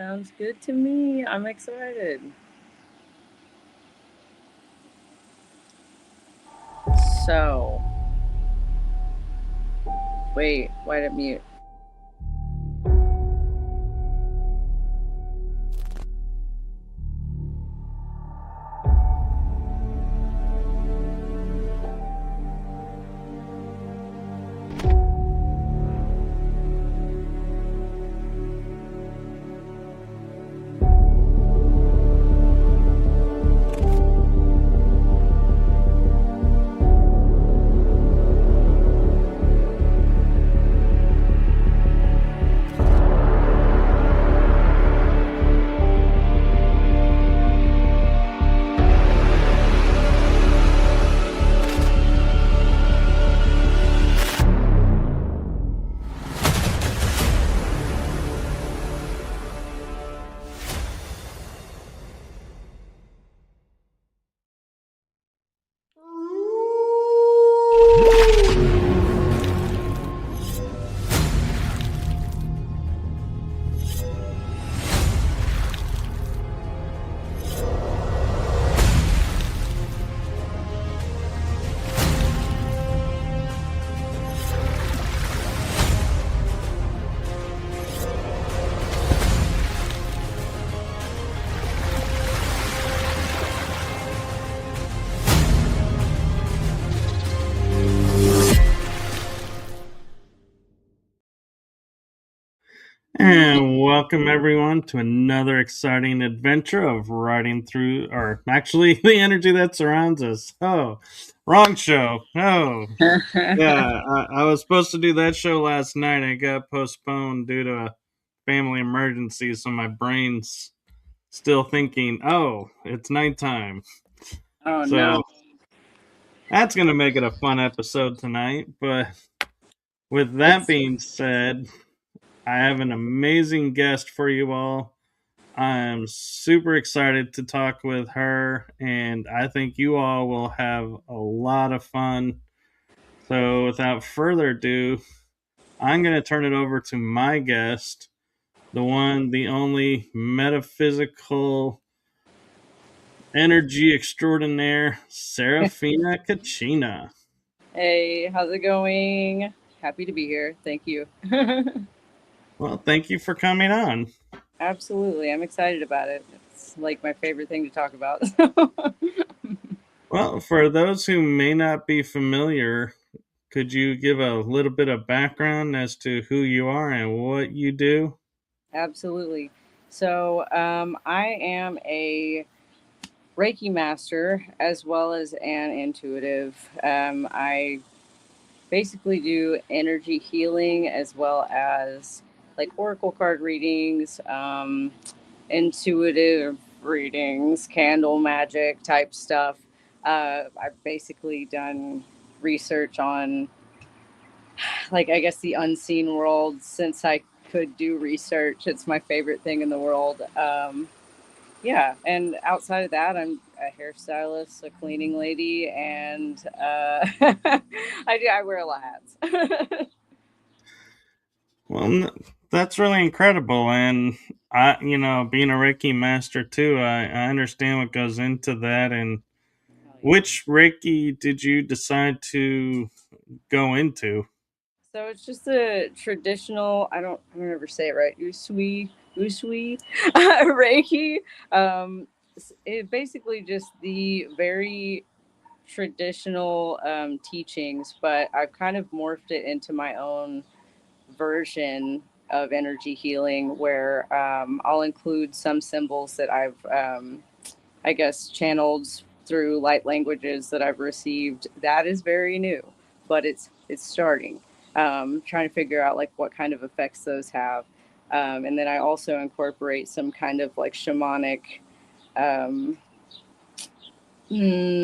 Sounds good to me. I'm excited. So, wait, why did it mute? And welcome everyone to another exciting adventure of riding through, or actually the energy that surrounds us. Oh, wrong show. Oh, yeah. I was supposed to do that show last night. It got postponed due to a family emergency, so my brain's still thinking, oh, it's nighttime. Oh no. So that's going to make it a fun episode tonight. But with that It's being said, I have an amazing guest for you all. I'm super excited to talk with her, and I think you all will have a lot of fun. So, without further ado, I'm going to turn it over to my guest, the one, the only metaphysical energy extraordinaire, Seraphina Kachina. Hey, how's it going? Happy to be here. Thank you. Well, thank you for coming on. Absolutely. I'm excited about it. It's like my favorite thing to talk about. Well, for those who may not be familiar, could you give a little bit of background as to who you are and what you do? Absolutely. So, I am a Reiki master as well as an intuitive. I basically do energy healing as well as like oracle card readings, intuitive readings, candle magic type stuff. I've basically done research on, like, I guess the unseen world since I could do research. It's my favorite thing in the world. Yeah, and outside of that, I'm a hairstylist, a cleaning lady, and I wear a lot of hats. Well, that's really incredible. And being a Reiki master too, I understand what goes into that. And Hell yeah. which Reiki did you decide to go into? So it's just a traditional. I don't ever say it right. Usui, Reiki. It basically just the very traditional teachings, but I've kind of morphed it into my own version of energy healing, where I'll include some symbols that I've, I guess, channeled through light languages that I've received. That is very new, but it's starting. Trying to figure out like what kind of effects those have, and then I also incorporate some kind of like shamanic um,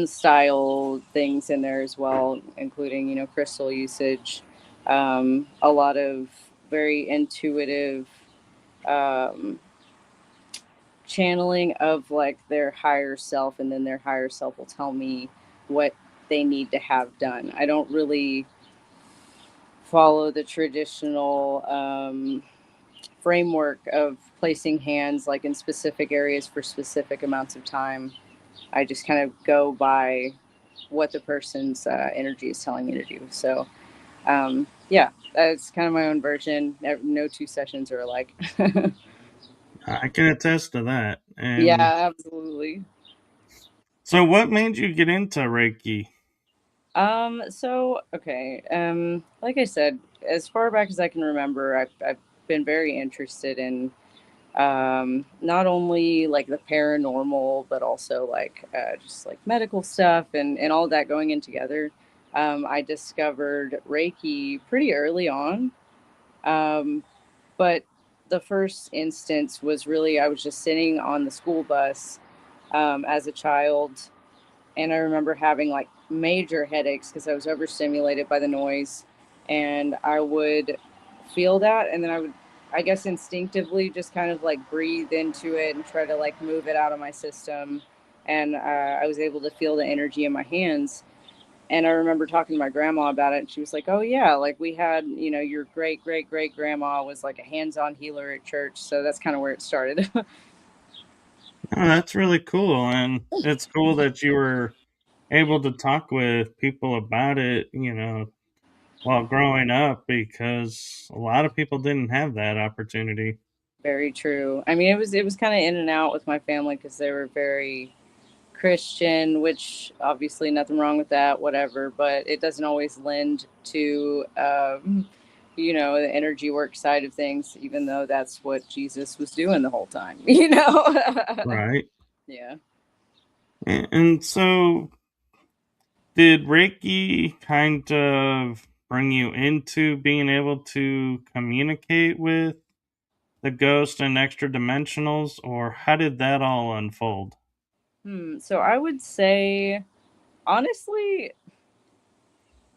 style things in there as well, including crystal usage, a lot of very intuitive um, channeling of like their higher self, and then their higher self will tell me what they need to have done. I don't really follow the traditional framework of placing hands like in specific areas for specific amounts of time. I just kind of go by what the person's energy is telling me to do. So, yeah, that's kind of my own version. No two sessions are alike. I can attest to that. And Yeah, absolutely. so, what made you get into Reiki? So okay. Like I said, as far back as I can remember, I've been very interested in not only like the paranormal, but also like just like medical stuff and all that going in together. I discovered Reiki pretty early on. Um, but the first instance was really, I was just sitting on the school bus as a child, and I remember having like major headaches because I was overstimulated by the noise, and I would feel that, and then I would, I guess, instinctively just kind of like breathe into it and try to like move it out of my system, and I was able to feel the energy in my hands. And I remember talking to my grandma about it, and she was like, "Oh yeah, like we had, you know, your great great great grandma was like a hands-on healer at church, so that's kind of where it started." Oh, that's really cool. And it's cool that you were able to talk with people about it, while growing up, because a lot of people didn't have that opportunity. Very true. I mean, it was kind of in and out with my family because they were very Christian, which obviously nothing wrong with that, whatever. But it doesn't always lend to, you know, the energy work side of things, even though that's what Jesus was doing the whole time. You know. Right. Yeah. And so, did Reiki kind of bring you into being able to communicate with the ghost and extra dimensionals, or how did that all unfold? So I would say, honestly,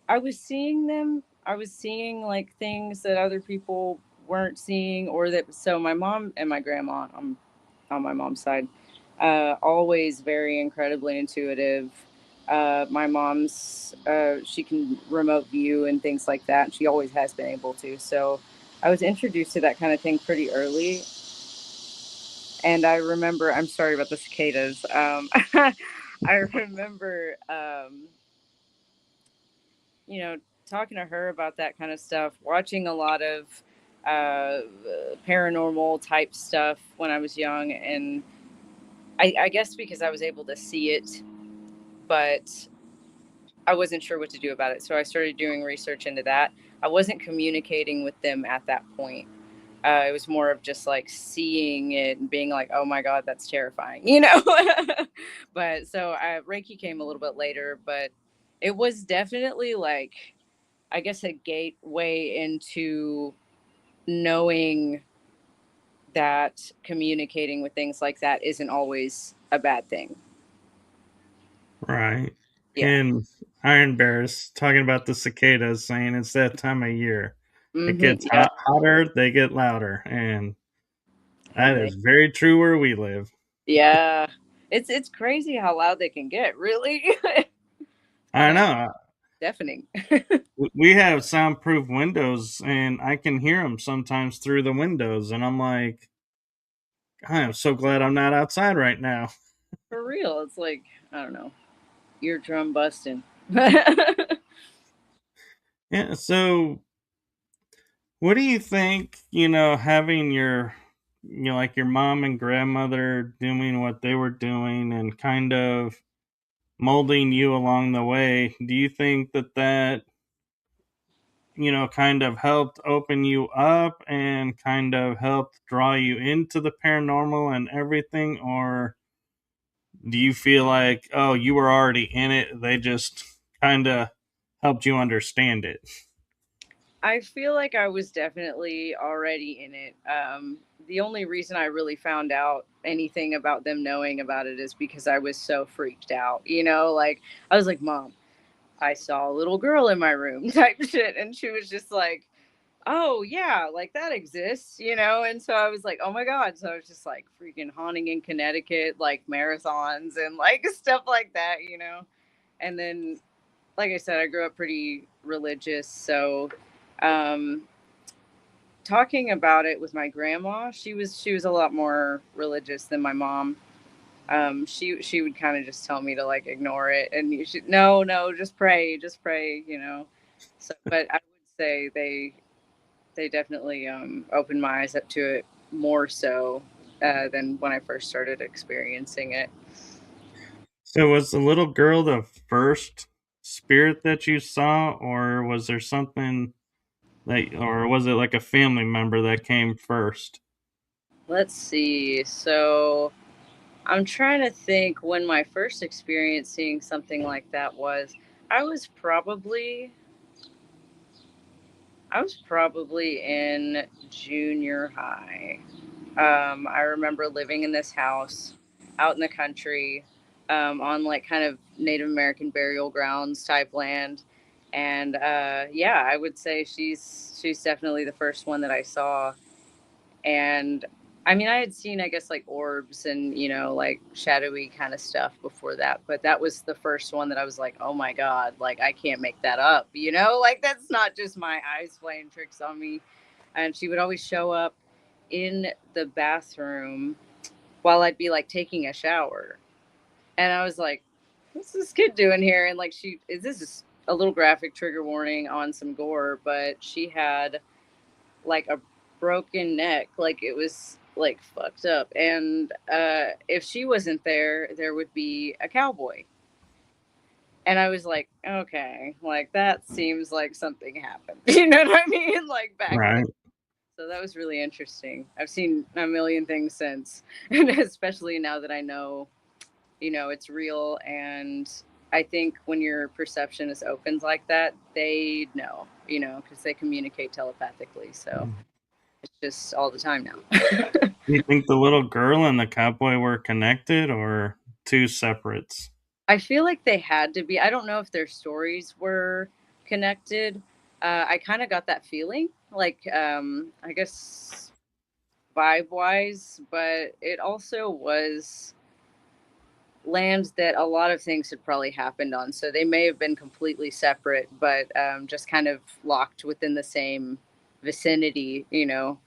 I was seeing them. I was seeing like things that other people weren't seeing, or that. So my mom and my grandma, on my mom's side, always very incredibly intuitive. My mom's, she can remote view and things like that. She always has been able to. So I was introduced to that kind of thing pretty early. And I remember, I'm sorry about the cicadas. I remember, you know, talking to her about that kind of stuff, watching a lot of uh, paranormal type stuff when I was young. And I guess because I was able to see it, but I wasn't sure what to do about it. So I started doing research into that. I wasn't communicating with them at that point. It was more of just like seeing it and being like, oh my God, that's terrifying, you know? But so Reiki came a little bit later, but it was definitely like, I guess, a gateway into knowing that communicating with things like that isn't always a bad thing. Right. Yeah. And Iron Bears talking about the cicadas, saying it's that time of year. It gets Yeah. hotter, they get louder, and that And they, is very true where we live. yeah, it's crazy how loud they can get. Really, I like know. deafening. We have soundproof windows, and I can hear them sometimes through the windows, and I'm like, I am so glad I'm not outside right now. For real, it's like, I don't know, eardrum busting. Yeah. So, what do you think? Having like your mom and grandmother doing what they were doing, and kind of molding you along the way. Do you think that kind of helped open you up and kind of helped draw you into the paranormal and everything? Or do you feel like, oh, you were already in it? They just kind of helped you understand it? I feel like I was definitely already in it. The only reason I really found out anything about them knowing about it is because I was so freaked out. You know, like I was like, "Mom, I saw a little girl in my room," type shit, and she was just like, "Oh yeah, like that exists," you know. And so I was like, "Oh my god!" So I was just like freaking haunting in Connecticut, like marathons and like stuff like that, you know. And then, like I said, I grew up pretty religious, so um, talking about it with my grandma, she was a lot more religious than my mom. She would kind of just tell me to like ignore it, and you should no, just pray, you know. So, but I would say they definitely opened my eyes up to it more so than when I first started experiencing it. So was the little girl the first spirit that you saw, or was there something that, or was it like a family member that came first? Let's see. So I'm trying to think when my first experience seeing something like that was. I was probably I was probably in junior high. I remember living in this house out in the country, on like kind of Native American burial grounds type land. And yeah, I would say she's definitely the first one that I saw. And I mean, I had seen, I guess, like orbs and, you know, like shadowy kind of stuff before that, but that was the first one that I was like, oh my God, like I can't make that up, you know, like that's not just my eyes playing tricks on me. And she would always show up in the bathroom while I'd be like taking a shower. And I was like, what's this kid doing here? And like, this is a little graphic trigger warning on some gore, but she had like a broken neck, like it was like fucked up. And if she wasn't there, there would be a cowboy. And I was like, okay, like that seems like something happened. You know what I mean? Like back then. Right. So that was really interesting. I've seen a million things since, and especially now that I know, you know, it's real. And I think when your perception is opened like that, they know, you know, because they communicate telepathically. So Do it's just all the time now. you think the little girl and the cowboy were connected or two separates? I feel like they had to be. I don't know if their stories were connected. I kind of got that feeling, like I guess vibe wise, but it also was land that a lot of things had probably happened on. So they may have been completely separate, but just kind of locked within the same vicinity, you know.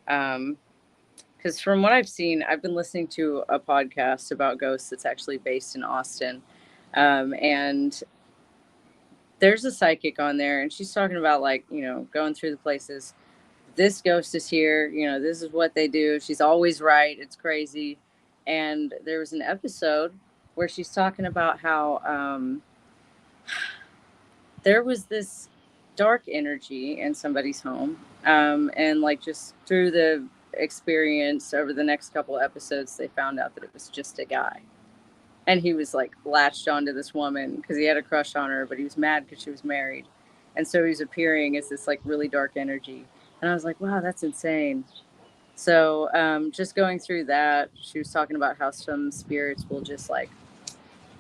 Because from what I've seen, I've been listening to a podcast about ghosts that's actually based in Austin. And there's a psychic on there, and she's talking about, like, you know, going through the places. This ghost is here, you know, this is what they do. She's always right. It's crazy. And there was an episode where she's talking about how there was this dark energy in somebody's home. And like just through the experience over the next couple of episodes, they found out that it was just a guy. And he was like latched onto this woman because he had a crush on her, but he was mad because she was married. And so he was appearing as this like really dark energy. And I was like, wow, that's insane. So just going through that, she was talking about how some spirits will just like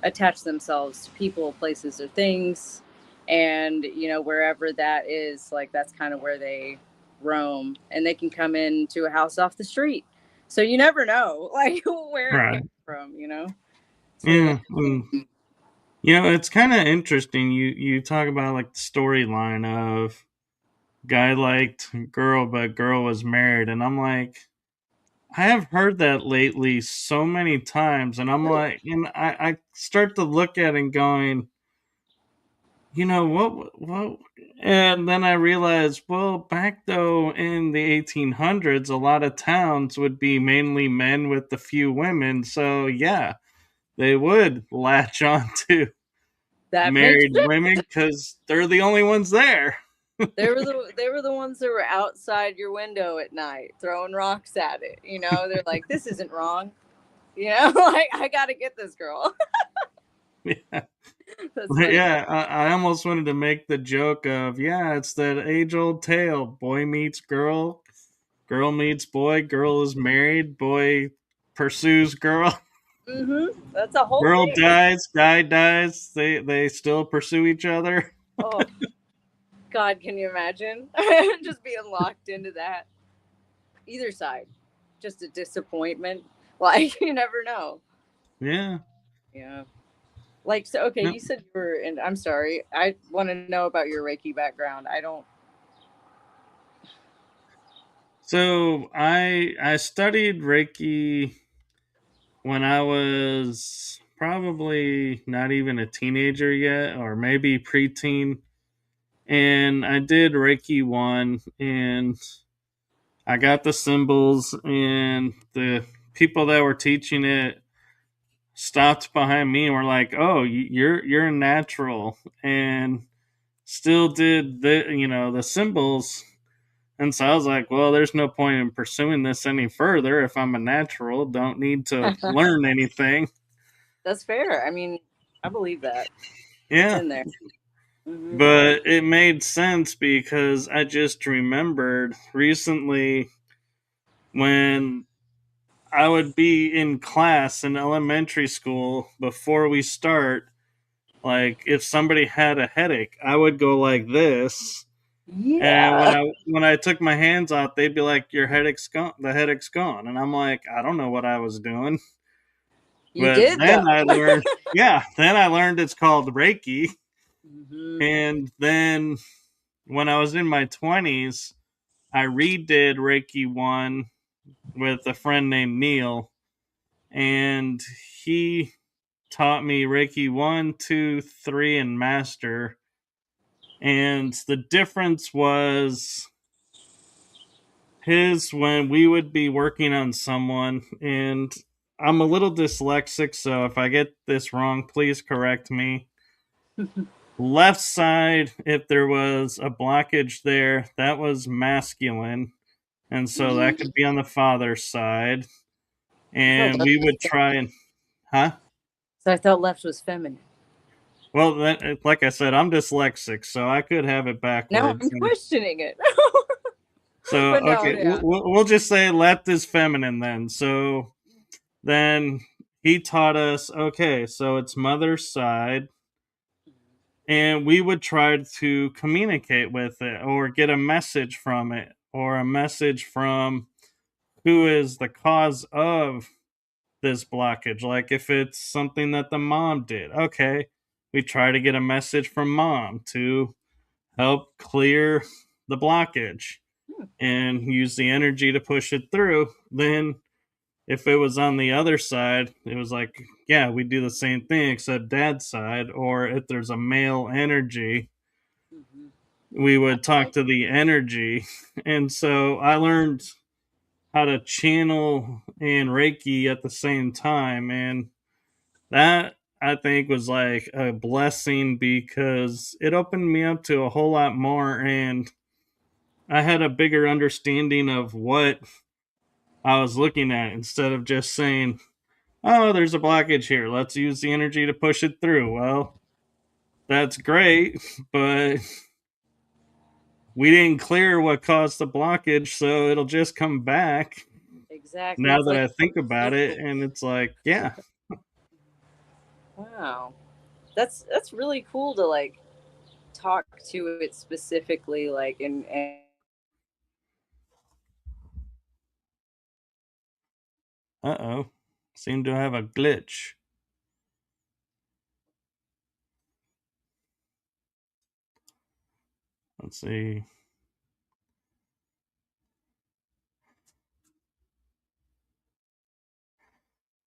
attach themselves to people, places, or things. And, you know, wherever that is, like that's kind of where they roam, and they can come into a house off the street. So you never know, like, where it came Right. from, you know? It's really Yeah. interesting. It's kind of interesting. You talk about like the storyline of guy liked girl, but girl was married, and I'm like, I have heard that lately so many times, and I'm like, and I start to look at it and going, what, and then I realized, well, back though in the 1800s, a lot of towns would be mainly men with a few women, so yeah, they would latch on to That makes married women because they're the only ones there. they were the ones that were outside your window at night throwing rocks at it. You know, they're like, this isn't wrong. You know, like I got to get this girl. Yeah, That's but funny. yeah, I almost wanted to make the joke of, yeah, it's that age old tale: boy meets girl, girl meets boy, girl is married, boy pursues girl, That's a whole girl thing. dies, guy dies, they still pursue each other. Oh God, can you imagine just being locked into that? Either side, just a disappointment. Like you never know. Yeah. Yeah. Like so. Okay, No, you said you were, and I'm sorry. I want to know about your Reiki background. I don't. So I studied Reiki when I was probably not even a teenager yet, or maybe preteen. And I did Reiki 1, and I got the symbols, and the people that were teaching it stopped behind me and were like, "Oh, you're a natural," and still did the symbols. And so I was like, "Well, there's no point in pursuing this any further if I'm a natural. Don't need to learn anything." That's fair. I mean, I believe that. It's Yeah, in there. Hmm. but it made sense because I just remembered recently when I would be in class in elementary school before we start. Like if somebody had a headache, I would go like this, and Yeah. when I took my hands out, they'd be like, "Your headache's gone. The headache's gone." And I'm like, "I don't know what I was doing." You But did, then I though. learned, yeah, then I learned it's called Reiki. Hmm. And then when I was in my 20s, I redid Reiki 1 with a friend named Neil, and he taught me Reiki 1, 2, 3, and Master. And the difference was his when we would be working on someone, and I'm a little dyslexic, so if I get this wrong, please correct me. Left side, if there was a blockage there, that was masculine, and so that could be on the father's side. I thought And left we was would try feminine. and, huh? So I thought left was feminine. Well, that, like I said, I'm dyslexic, so I could have it Now backwards. I'm questioning it. So, But no, okay, yeah. we'll just say left is feminine then. So then he taught us, okay, so it's mother's side, and we would try to communicate with it or get a message from it or a message from who is the cause of this blockage. Like if it's something that the mom did, okay, we try to get a message from mom to help clear the blockage Hmm. and use the energy to push it through. Then if it was on the other side, it was like, yeah, we do the same thing except dad's side. Or if there's a male energy, Hmm. we would talk Okay. to the energy. And so I learned how to channel and Reiki at the same time. And that I think was like a blessing because it opened me up to a whole lot more. And I had a bigger understanding of what I was looking at instead of just saying, oh, there's a blockage here. Let's use the energy to push it through. Well, that's great, but we didn't clear what caused the blockage, so it'll just come back Exactly. now It's that like I a think about it. circle. And it's like, yeah, Wow. That's really cool to like talk to it specifically, like and uh oh, seem to have a glitch. Let's see.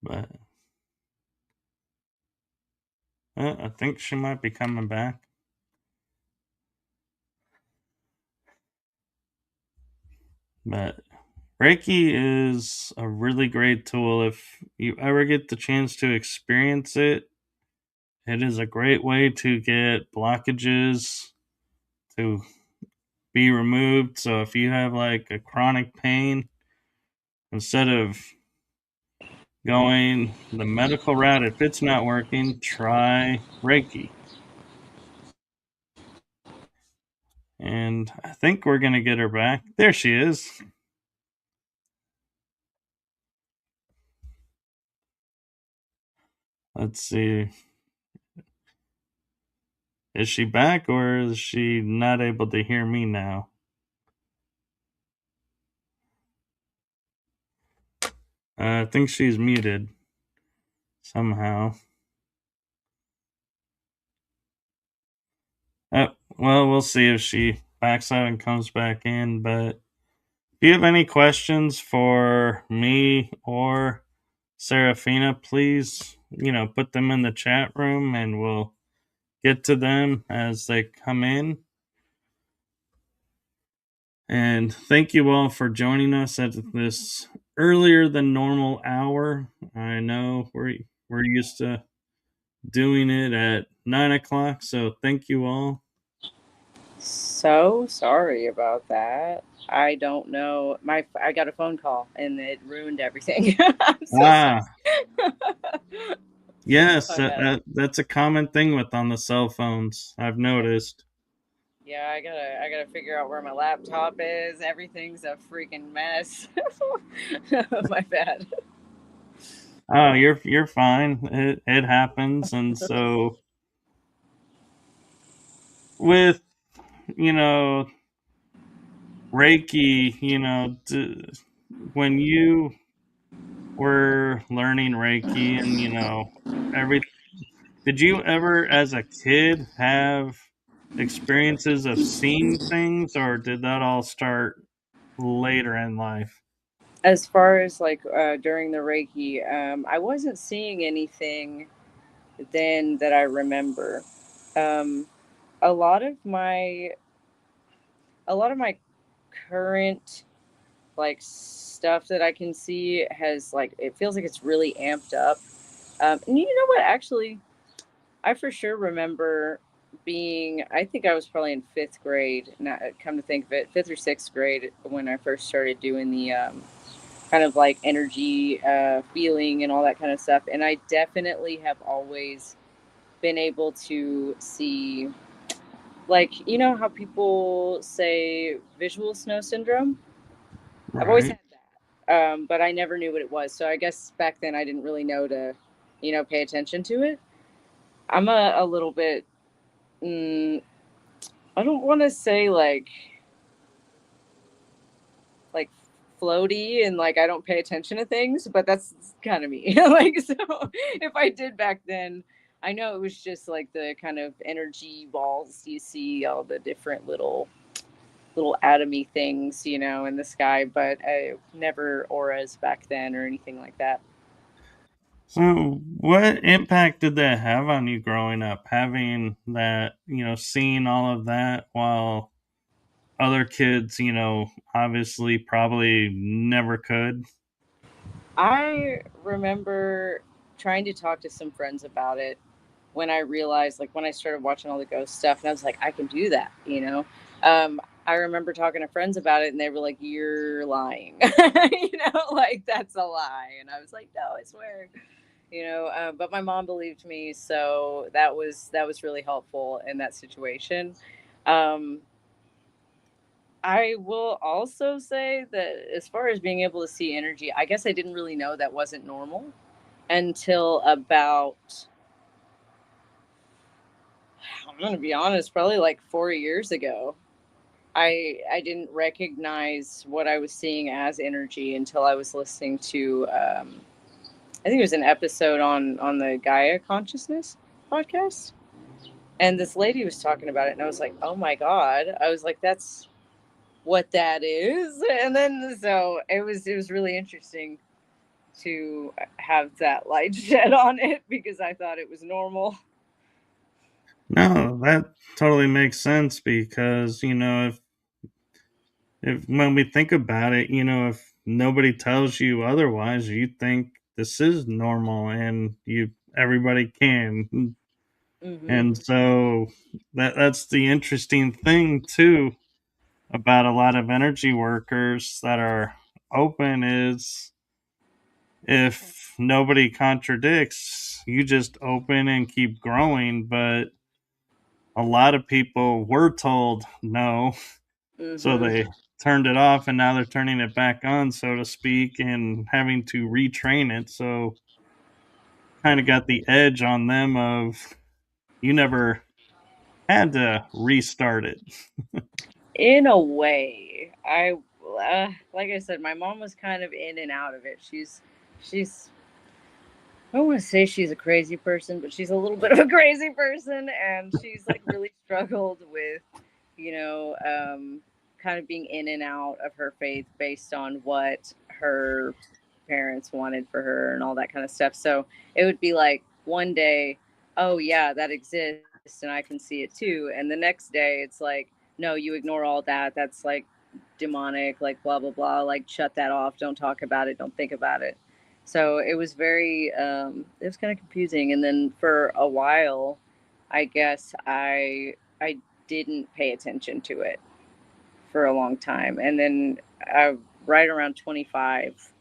But I think she might be coming back. But Reiki is a really great tool. If you ever get the chance to experience it, it is a great way to get blockages to be removed. So if you have like a chronic pain, instead of going the medical route, if it's not working, try Reiki. And I think we're going to get her back. There she is. Let's see. Is she back or is she not able to hear me now? I think she's muted somehow. Oh, well, we'll see if she backs out and comes back in, but If you have any questions for me or Seraphina, please, put them in the chat room and we'll get to them as they come in. And thank you all for joining us at this earlier than normal hour. I know we're used to doing it at 9 o'clock, so thank you all. So sorry about that. I don't know. I got a phone call and it ruined everything. I'm so sorry. Ah, yes, My bad. that's a common thing with on the cell phones. I've noticed. Yeah, I gotta figure out where my laptop is. Everything's a freaking mess. My bad. Oh, you're fine. It happens, and so with you know Reiki, when you were learning Reiki, and every did you ever, as a kid, have experiences of seeing things, or did that all start later in life? As far as like during the Reiki, I wasn't seeing anything then that I remember. Um, a lot of my a lot of my current like stuff that I can see has like it feels like it's really amped up. And you know what? Actually, I for sure remember being. I think I was probably in fifth grade. Now, come to think of it, fifth or sixth grade when I first started doing the kind of like energy feeling and all that kind of stuff. And I definitely have always been able to see, like, you know how people say visual snow syndrome? I've always Right. had that, but I never knew what it was. So I guess back then I didn't really know to, pay attention to it. I'm a little bit, mm, I don't want to say like floaty and like I don't pay attention to things, but that's kind of me. Like so if I did back then, I know it was just like the kind of energy balls you see all the different little atomy things, in the sky, but I never auras back then or anything like that. So, what impact did that have on you growing up? Having that, seeing all of that while other kids, obviously probably never could. I remember trying to talk to some friends about it when I realized, like, when I started watching all the ghost stuff, and I was like, I can do that. I remember talking to friends about it, and they were like, "You're lying," like that's a lie. And I was like, "No, I swear." But my mom believed me, so that was really helpful in that situation. Um, I will also say that as far as being able to see energy, I guess I didn't really know that wasn't normal until about, I'm going to be honest, probably like 4 years ago. I didn't recognize what I was seeing as energy until I was listening to, I think it was an episode on the Gaia Consciousness podcast, and this lady was talking about it, and I was like, oh my god, I was like, that's what that is. And then so it was really interesting to have that light shed on it because I thought it was normal. No, that totally makes sense because, if when we think about it, if nobody tells you otherwise, you think this is normal and everybody can. Hmm. And so that's the interesting thing too about a lot of energy workers that are open is if nobody contradicts, you just open and keep growing. But a lot of people were told no, so Hmm. they turned it off and now they're turning it back on, so to speak, and having to retrain it. So kind of got the edge on them of you never had to restart it. In a way, like I said, my mom was kind of in and out of it. She's I don't want to say she's a crazy person, but she's a little bit of a crazy person, and she's like really struggled with, you know, um, kind of being in and out of her faith based on what her parents wanted for her and all that kind of stuff. So it would be like one day, oh yeah, that exists and I can see it too. And the next day it's like, no, you ignore all that. That's like demonic, like blah blah blah, like shut that off, don't talk about it, don't think about it. So it was very it was kind of confusing. And then for a while, I guess I didn't pay attention to it for a long time. And then right around 25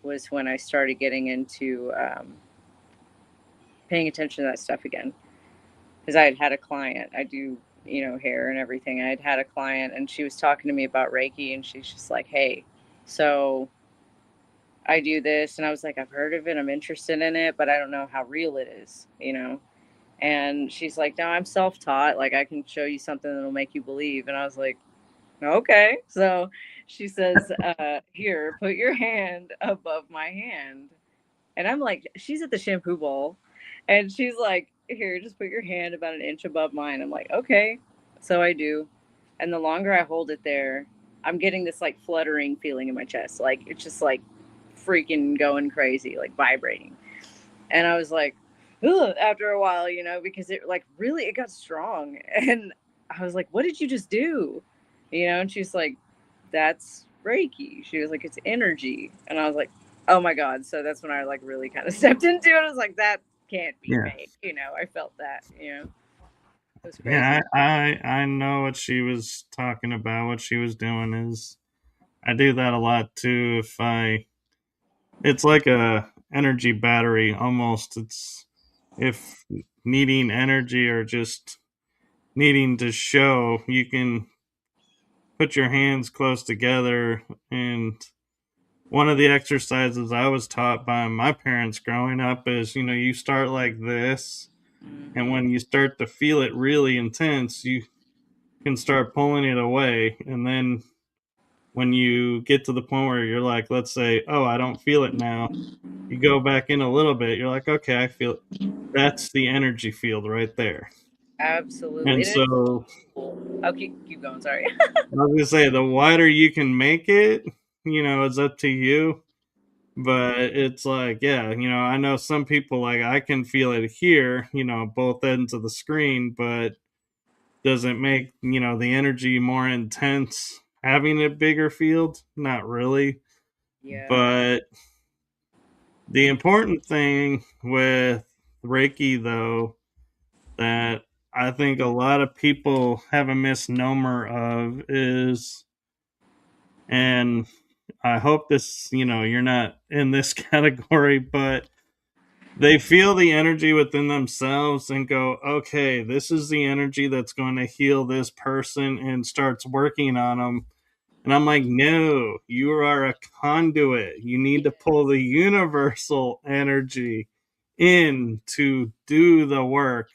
was when I started getting into paying attention to that stuff again. Because I had had a client, I do, hair and everything. I had had a client and she was talking to me about Reiki, and she's just like, hey, so I do this. And I was like, I've heard of it, I'm interested in it, but I don't know how real it is. And she's like, no, I'm self taught. Like, I can show you something that'll make you believe. And I was like, okay. So she says, here, put your hand above my hand. And I'm like, she's at the shampoo bowl. And she's like, here, just put your hand about an inch above mine. I'm like, okay. So I do. And the longer I hold it there, I'm getting this like fluttering feeling in my chest. Like, it's just like freaking going crazy, like vibrating. And I was like, ugh, after a while, because it like really it got strong. And I was like, what did you just do? And she's like, that's Reiki. She was like, it's energy. And I was like, oh my God. So that's when I like really kind of stepped into it. I was like, that can't be Yeah. fake. I felt that. It was Yeah, crazy. I know what she was talking about. What she was doing is I do that a lot too. If I It's like a energy battery almost. It's if needing energy or just needing to show, you can put your hands close together. And one of the exercises I was taught by my parents growing up is, you start like this, and Mm-hmm. when you start to feel it really intense, you can start pulling it away. And then when you get to the point where you're like, let's say, oh, I don't feel it now, you go back in a little bit, you're like, okay, I feel it. That's the energy field right there. Absolutely. And And it's so cool. Oh, keep going. Sorry. I was gonna say the wider you can make it, it's up to you. But it's like, yeah, I know some people, like, I can feel it here, both ends of the screen, but does it make, the energy more intense having a bigger field? Not really. Yeah. But the important thing with Reiki, though, that I think a lot of people have a misnomer of is, and I hope this, you're not in this category, but they feel the energy within themselves and go, okay, this is the energy that's going to heal this person, and starts working on them. And I'm like, no, you are a conduit. You need to pull the universal energy in to do the work,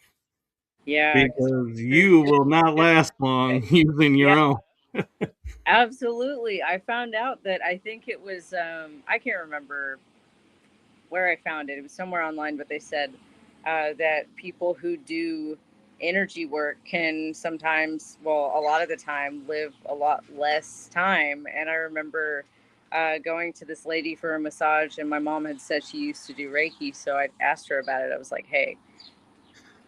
Yeah. Because because you're you will not just last long using yeah. your own. Absolutely. I found out that I think it was I can't remember where I found it. It was somewhere online, but they said that people who do energy work can sometimes, well, a lot of the time, live a lot less time. And I remember going to this lady for a massage, and my mom had said she used to do Reiki. So I asked her about it. I was like, hey,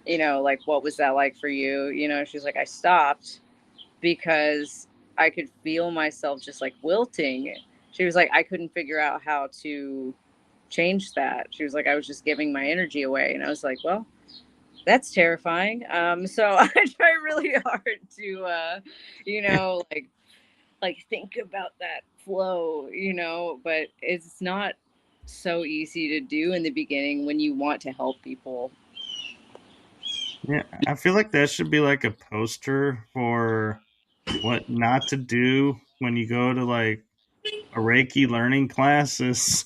like, what was that like for you? She's like, I stopped because I could feel myself just like wilting. She was like, I couldn't figure out how to change that. She was like, I was just giving my energy away. And I was like, well, that's terrifying. So I try really hard to, like think about that flow, but it's not so easy to do in the beginning when you want to help people. Yeah, I feel like that should be like a poster for what not to do when you go to like a Reiki learning class. Is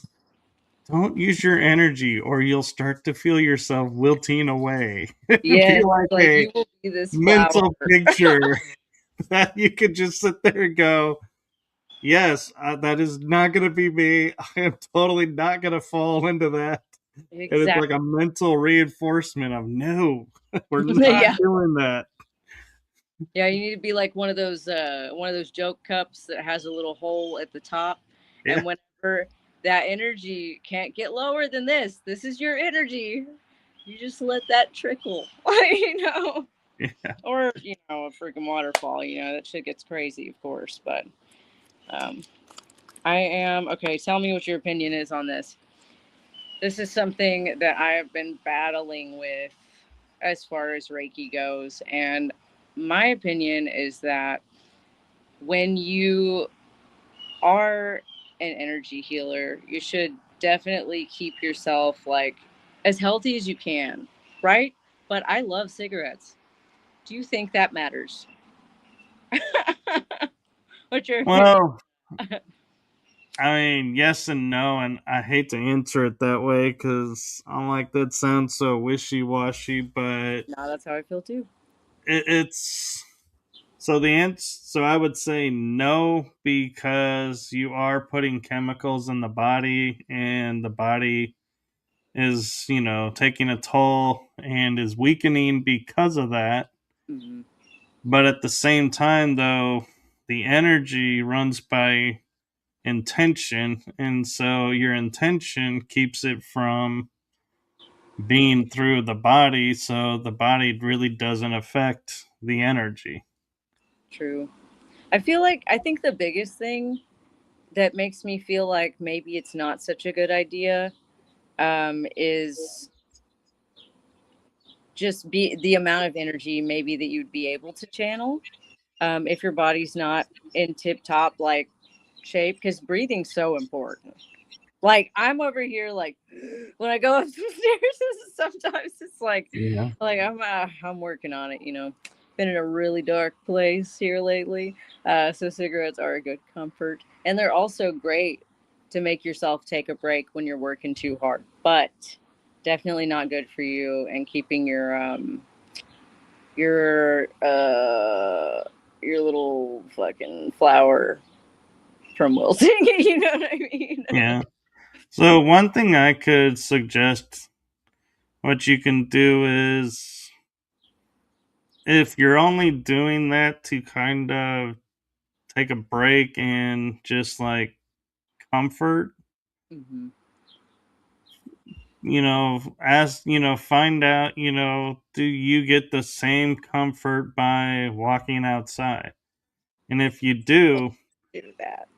don't use your energy or you'll start to feel yourself wilting away. It'd be Yes, like like a you will be this flower. mental picture that you could just sit there and go, yes, that is not going to be me. I am totally not going to fall into that. And it's Exactly. like a mental reinforcement of, no, we're not Yeah. doing that. Yeah, you need to be like one of those joke cups that has a little hole at the top, Yeah, and whenever that energy can't get lower than this is your energy. You just let that trickle, you know, yeah. or you know, a freaking waterfall. You know that shit gets crazy, of course. But um, I am okay. Tell me what your opinion is on this. This is something that I have been battling with as far as Reiki goes, and my opinion is that when you are an energy healer, you should definitely keep yourself like as healthy as you can, right? But I love cigarettes. Do you think that matters? What's your opinion? Well, I mean, yes and no, and I hate to answer it that way because I'm like that sounds so wishy washy, but No, that's how I feel too. it's so the answer. So I would say no because you are putting chemicals in the body, and the body is taking a toll and is weakening because of that. Hmm. But at the same time, though, the energy runs by intention, and so your intention keeps it from being through the body, so the body really doesn't affect the energy. True. I think the biggest thing that makes me feel like maybe it's not such a good idea is just be the amount of energy maybe that you'd be able to channel if your body's not in tip top like shape because breathing's so important. Like I'm over here like when I go up the stairs sometimes it's Yeah. like I'm working on it, you know. Been in a really dark place here lately. So cigarettes are a good comfort. And they're also great to make yourself take a break when you're working too hard. But definitely not good for you and keeping your your little fucking flower from wilting. You know what I mean? Yeah. So one thing I could suggest what you can do is if you're only doing that to kind of take a break and just like comfort, Hmm. ask, find out, do you get the same comfort by walking outside? And if you do, Do that.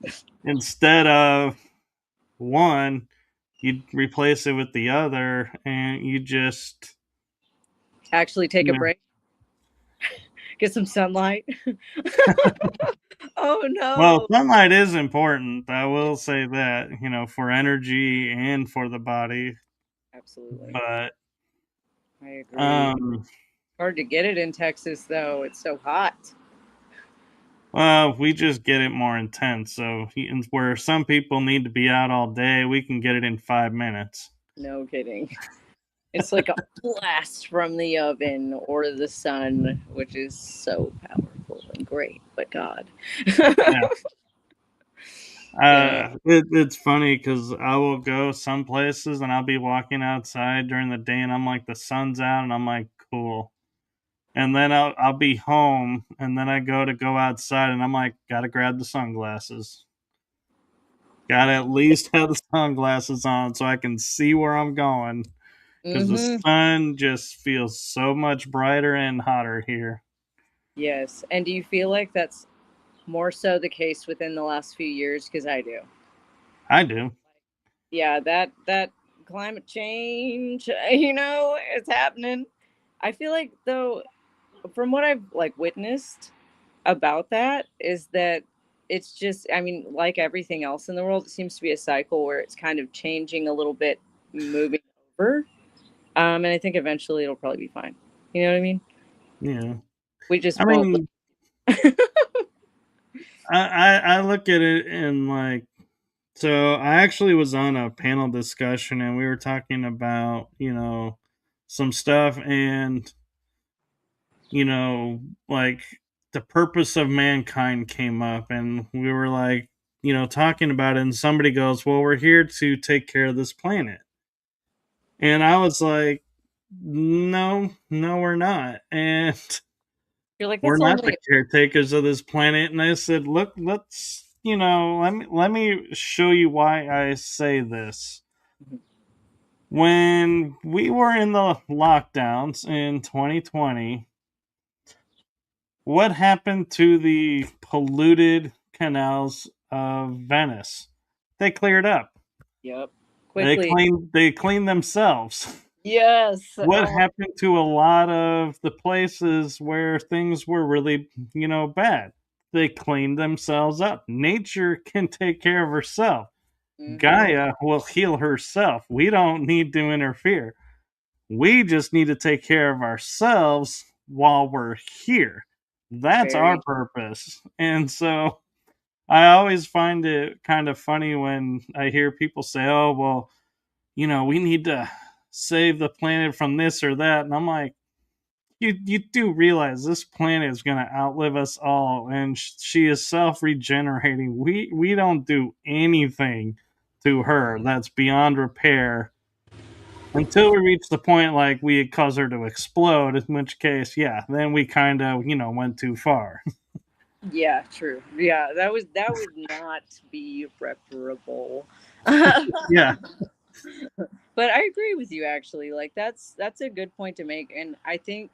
instead of one, you replace it with the other and you just, Actually, take you a know, break, get some sunlight. Oh well, no! sunlight is important. I will say that, for energy and for the body. Absolutely, But, I agree. um, Hard to get it in Texas though; it's so hot. well, we just get it more intense. So, where some people need to be out all day, we can get it in 5 minutes. No kidding. It's like a blast from the oven or the sun, which is so powerful and great. But God, Yeah. yeah. It's funny because I will go some places and I'll be walking outside during the day and I'm like, the sun's out and I'm like, cool. And then I'll be home and then I go outside and I'm like, gotta grab the sunglasses. Gotta at least have the sunglasses on so I can see where I'm going because the Mm-hmm. sun just feels so much brighter and hotter here. Yes. And do you feel like that's more so the case within the last few years? Because I do. I do. Yeah, that climate change, you know, it's happening. I feel like though, from what I've like witnessed about that, is that it's just, I mean, like everything else in the world, it seems to be a cycle where it's kind of changing a little bit, moving over. And I think eventually it'll probably be fine. You know what I mean? Yeah. We just I won't. mean, I look at it and like, so I actually was on a panel discussion and we were talking about, some stuff and, you know, like the purpose of mankind came up and we were like, talking about it and somebody goes, "Well, we're here to take care of this planet." And I was like, "No, no we're not." And You're like, We're that's not the only. caretakers of this planet. And I said, look, let's, let me show you why I say this. When we were in the lockdowns in 2020, what happened to the polluted canals of Venice? They cleared up. Yep. They Quickly. cleaned themselves. Yes. What Oh, happened to a lot of the places where things were really, bad? They cleaned themselves up. Nature can take care of herself. mm-hmm. Gaia will heal herself. We don't need to interfere. We just need to take care of ourselves while we're here. That's our Very. purpose. And so I always find it kind of funny when I hear people say, oh, well, we need to save the planet from this or that. And I'm like, you do realize this planet is going to outlive us all, and she is self regenerating. We don't do anything to her that's beyond repair until we reach the point like we cause her to explode. In which case, yeah, then we kind of went too far. Yeah, true. Yeah, that would not be reparable. But Yeah, I agree with you actually. Like that's a good point to make, and I think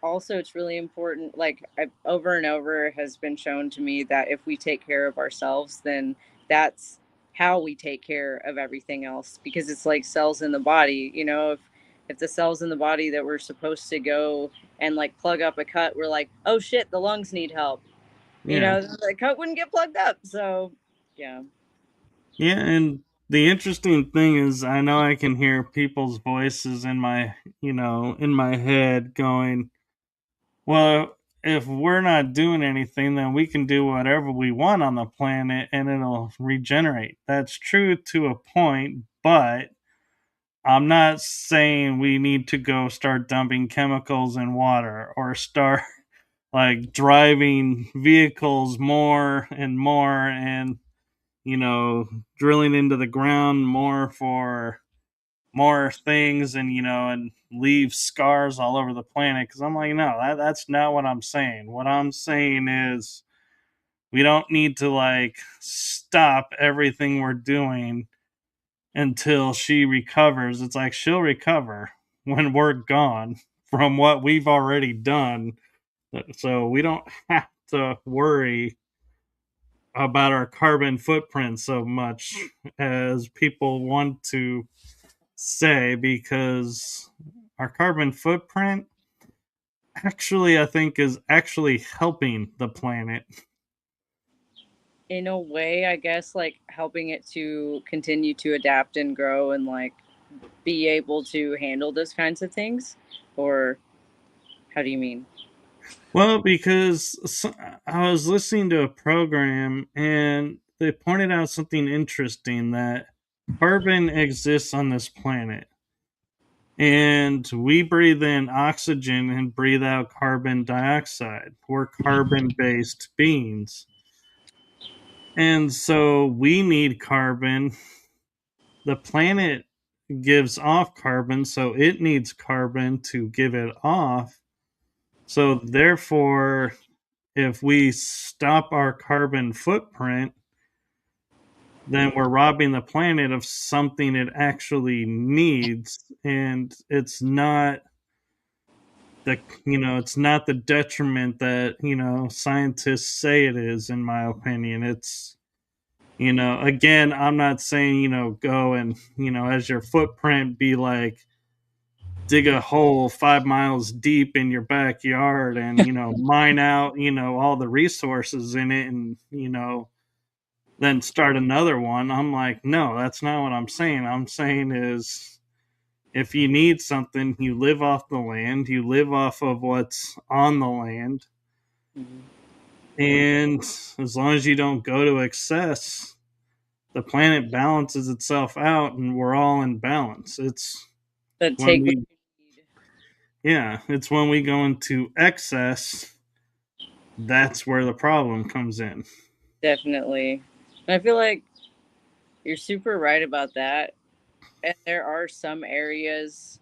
also it's really important. Like over and over has been shown to me that if we take care of ourselves, then that's how we take care of everything else. Because it's like cells in the body. If the cells in the body that we're supposed to go and like plug up a cut, we're like, oh shit, the lungs need help. yeah, The cut wouldn't get plugged up. So, yeah. yeah. And the interesting thing is, I know I can hear people's voices in my head going, well, if we're not doing anything, then we can do whatever we want on the planet and it'll regenerate. That's true to a point, but I'm not saying we need to go start dumping chemicals in water or start like driving vehicles more and more and, drilling into the ground more for more things and leave scars all over the planet, because I'm like, no, that's not what I'm saying. What I'm saying is we don't need to like stop everything we're doing until she recovers. It's like she'll recover when we're gone from what we've already done, so we don't have to worry about our carbon footprint so much as people want to say, because our carbon footprint actually, I think, is actually helping the planet. In a way, I guess, like helping it to continue to adapt and grow and like be able to handle those kinds of things. Or how do you mean? Well, because I was listening to a program and they pointed out something interesting, that carbon exists on this planet. And we breathe in oxygen and breathe out carbon dioxide. We're carbon based beings. And so we need carbon. The planet gives off carbon, so it needs carbon to give it off. So, therefore, if we stop our carbon footprint, then we're robbing the planet of something it actually needs. And it's not the detriment that, scientists say it is, in my opinion. It's, again, I'm not saying, go and, as your footprint be like, dig a hole 5 miles deep in your backyard and, mine out, all the resources in it and, then start another one. I'm like, no, that's not what I'm saying. I'm saying is, if you need something, you live off the land, you live off of what's on the land. Mhm. And as long as you don't go to excess, the planet balances itself out and we're all in balance. But When take what we, you need. it's when we go into excess, that's where the problem comes in. Definitely. And I feel like you're super right about that. And there are some areas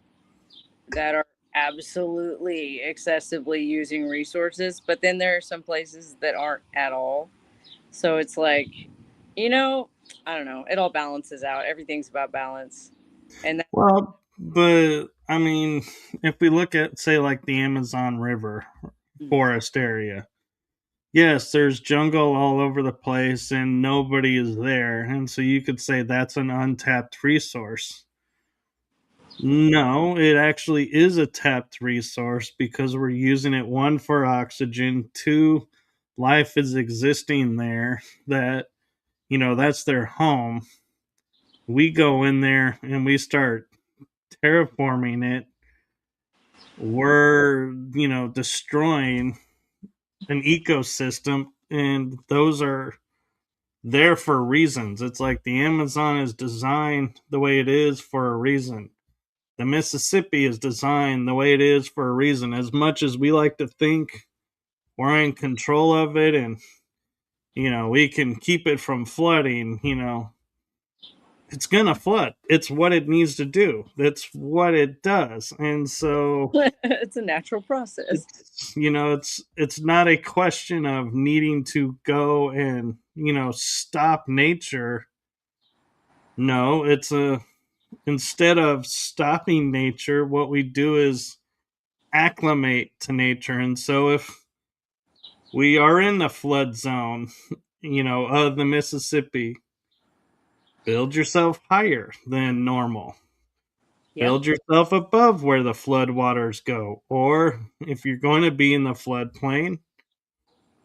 that are absolutely excessively using resources, but then there are some places that aren't at all. So it's like, you know, I don't know. It all balances out. Everything's about balance. And Well, but I mean, if we look at, say, like the Amazon River forest area, yes, there's jungle all over the place and nobody is there. And so you could say that's an untapped resource. No, it actually is a tapped resource because we're using it, one, for oxygen, two, life is existing there, that, that's their home. We go in there and we start terraforming it. We're, destroying an ecosystem, and those are there for reasons. It's like the Amazon is designed the way it is for a reason. The Mississippi is designed the way it is for a reason. As much as we like to think we're in control of it and, we can keep it from flooding, it's going to flood. It's what it needs to do. That's what it does. And so it's a natural process. it's not a question of needing to go and, stop nature. No, it's a instead of stopping nature, what we do is acclimate to nature. And so if we are in the flood zone, of the Mississippi, build yourself higher than normal. Yeah. Build yourself above where the flood waters go. Or if you're going to be in the floodplain,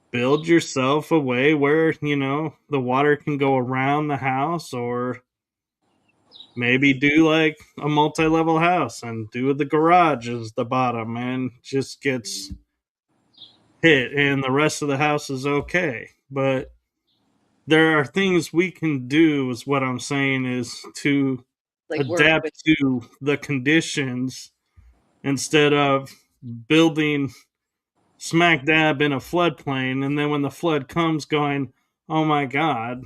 build yourself a way where, the water can go around the house, or maybe do like a multi-level house and do the garage as the bottom and just gets hit and the rest of the house is okay. But there are things we can do, is what I'm saying, is to Like work adapt with to the conditions instead of building smack dab in a floodplain, and then when the flood comes, going, oh my god,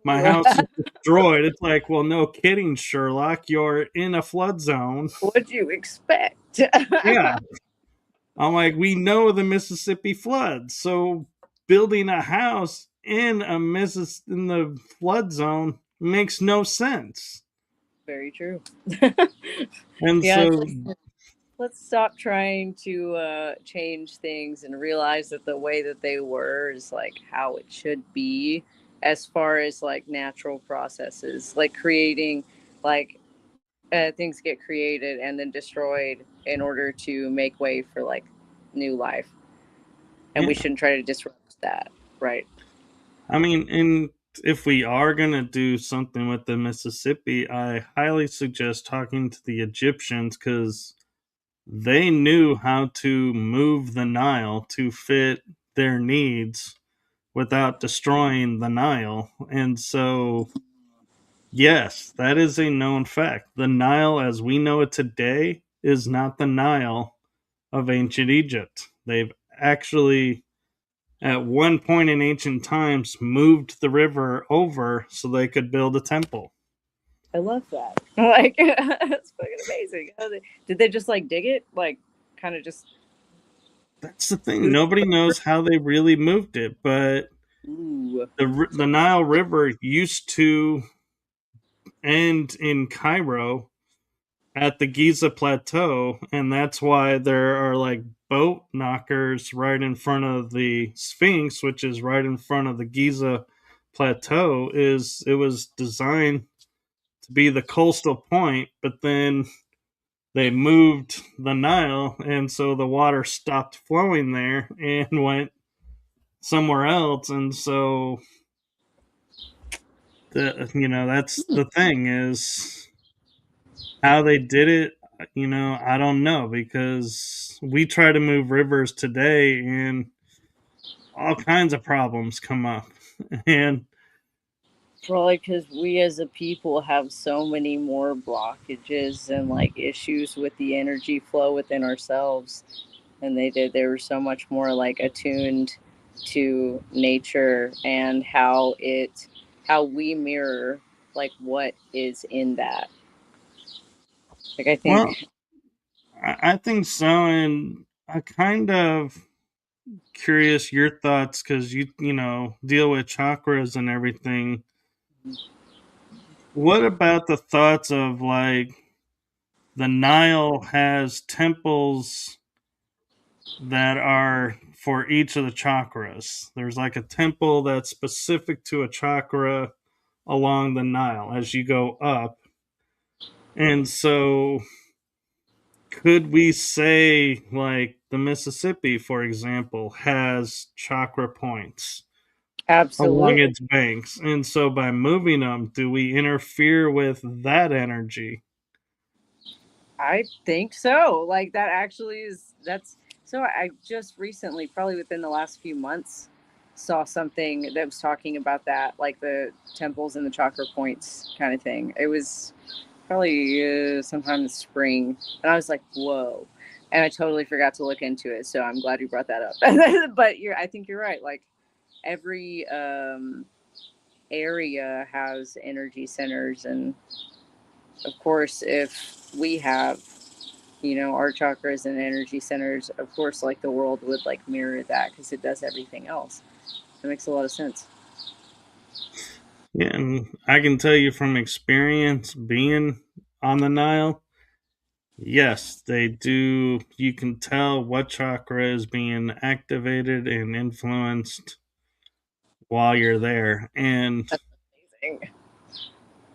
my house is destroyed. It's like, well, no kidding, Sherlock, you're in a flood zone. what you expect. Yeah, I'm like, we know the Mississippi floods, so building a house in in the flood zone makes no sense. Very true. And Yeah, it's so, like let's stop trying to change things and realize that the way that they were is like how it should be, as far as like natural processes, like creating, like things get created and then destroyed in order to make way for like new life, and we yeah, shouldn't try to disrupt that, right? I mean, and if we are going to do something with the Mississippi, I highly suggest talking to the Egyptians, because they knew how to move the Nile to fit their needs without destroying the Nile. And so, yes, that is a known fact. The Nile as we know it today is not the Nile of ancient Egypt. They've actually, at one point in ancient times, moved the river over so they could build a temple. I love that. Like that's fucking amazing. Did they just like dig it, like kind of just? That's the thing. Nobody knows how they really moved it, but Ooh, the Nile River used to end in Cairo at the Giza Plateau, and that's why there are like boat knockers right in front of the Sphinx, which is right in front of the Giza Plateau. Is it was designed to be the coastal point, but then they moved the Nile, and so the water stopped flowing there and went somewhere else. And so that's the thing, is how they did it. I don't know, because we try to move rivers today and all kinds of problems come up. And probably because we as a people have so many more blockages and like issues with the energy flow within ourselves, and they were so much more like attuned to nature and how we mirror like what is in that. Like I well, think. I think so, and I kind of curious your thoughts because you deal with chakras and everything. What about the thoughts of like the Nile has temples that are for each of the chakras? There's like a temple that's specific to a chakra along the Nile as you go up. And so could we say like the Mississippi, for example, has chakra points along Absolutely. its banks? And so by moving them, do we interfere with that energy? I think so. Like that actually is that's so I just recently, probably within the last few months, saw something that was talking about that, like the temples and the chakra points kind of thing. It was probably sometime in spring, and I was like, "Whoa!" And I totally forgot to look into it. So I'm glad you brought that up. But I think you're right. Like every area has energy centers, and of course, if we have our chakras and energy centers, of course, like the world would like mirror that because it does everything else. It makes a lot of sense. Yeah, and I can tell you from experience being on the Nile, yes, they do. You can tell what chakra is being activated and influenced while you're there. And That's amazing.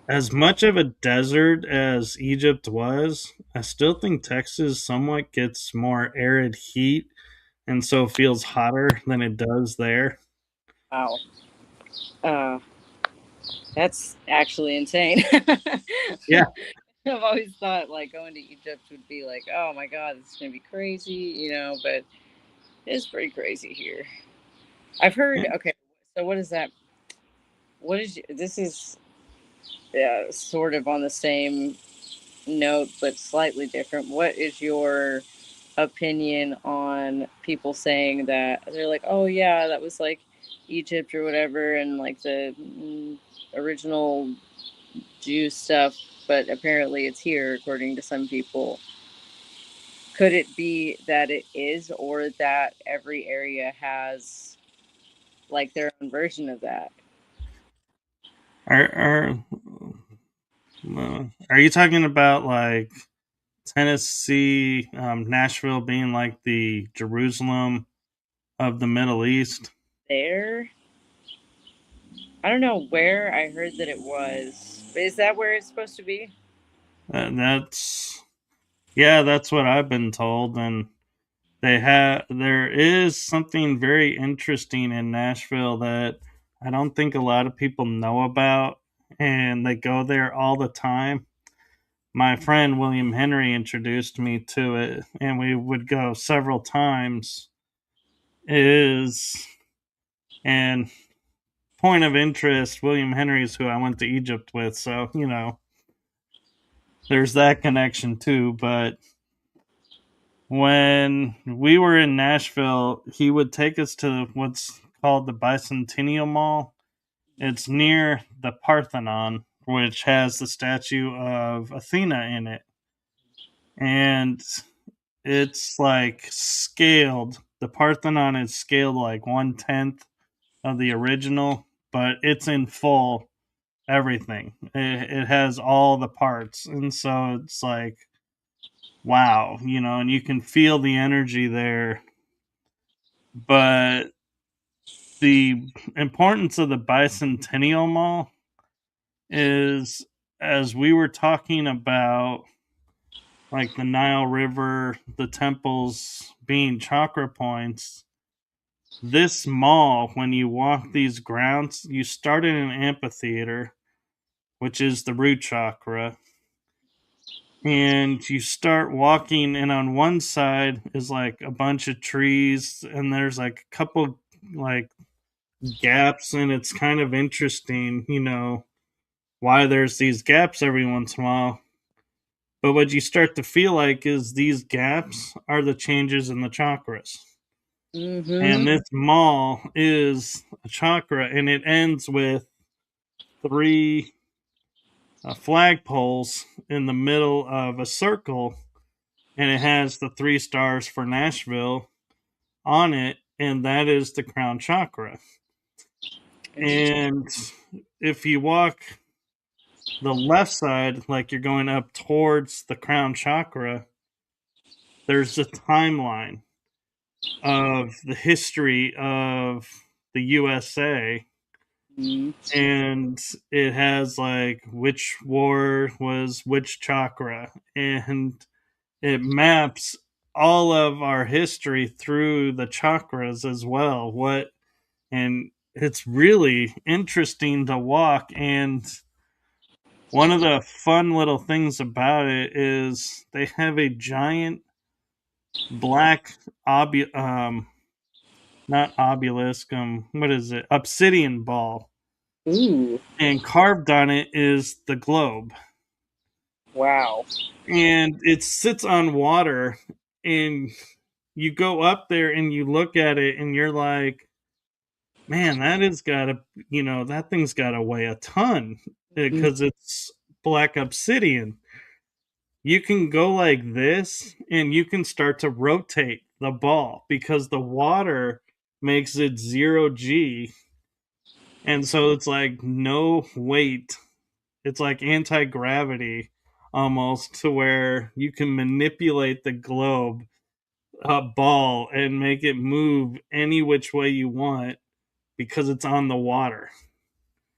as much of a desert as Egypt was, I still think Texas somewhat gets more arid heat and so feels hotter than it does there. Wow. Uh, that's actually insane. Yeah. I've always thought like going to Egypt would be like, oh my God, this is going to be crazy, but it's pretty crazy here. I've heard, okay, so what is that? This is sort of on the same note, but slightly different. What is your opinion on people saying that they're like, oh yeah, that was like Egypt or whatever, and like the original Jew stuff, but apparently it's here according to some people. Could it be that it is, or that every area has like their own version of that? Are you talking about like Tennessee, Nashville being like the Jerusalem of the Middle East? There, I don't know where I heard that it was. But is that where it's supposed to be? That's yeah, that's what I've been told. And there is something very interesting in Nashville that I don't think a lot of people know about, and they go there all the time. My friend William Henry introduced me to it, and we would go several times. Is and point of interest, William Henry is who I went to Egypt with, so there's that connection too. But when we were in Nashville, he would take us to what's called the Bicentennial Mall. It's near the Parthenon, which has the statue of Athena in it. And it's like scaled. The Parthenon is scaled like 1/10 of the original, but it's in full everything. It has all the parts. And so it's like, wow, and you can feel the energy there. But the importance of the Bicentennial Mall is, as we were talking about like the Nile River, the temples being chakra points, this mall, when you walk these grounds, you start in an amphitheater, which is the root chakra, and you start walking, and on one side is like a bunch of trees, and there's like a couple like gaps, and it's kind of interesting, why there's these gaps every once in a while. But what you start to feel like is these gaps are the changes in the chakras. Mm-hmm. And this mall is a chakra, and it ends with three flagpoles in the middle of a circle. and it has the 3 stars for Nashville on it, and that is the crown chakra. Interesting. And if you walk the left side, like you're going up towards the crown chakra, there's a timeline of the history of the USA, Mm-hmm. and it has like which war was which chakra, and it maps all of our history through the chakras as well. What and it's really interesting to walk, and one of the fun little things about it is they have a giant black not obelisk, what is it, obsidian ball, Ooh, and carved on it is the globe, wow. and it sits on water, and you go up there and you look at it and you're like, man, that has gotta, that thing's gotta weigh a ton Mm. because it's black obsidian. You can go like this and you can start to rotate the ball because the water makes it 0 G. And so it's like no weight. It's like anti gravity almost, to where you can manipulate the globe ball and make it move any which way you want because it's on the water.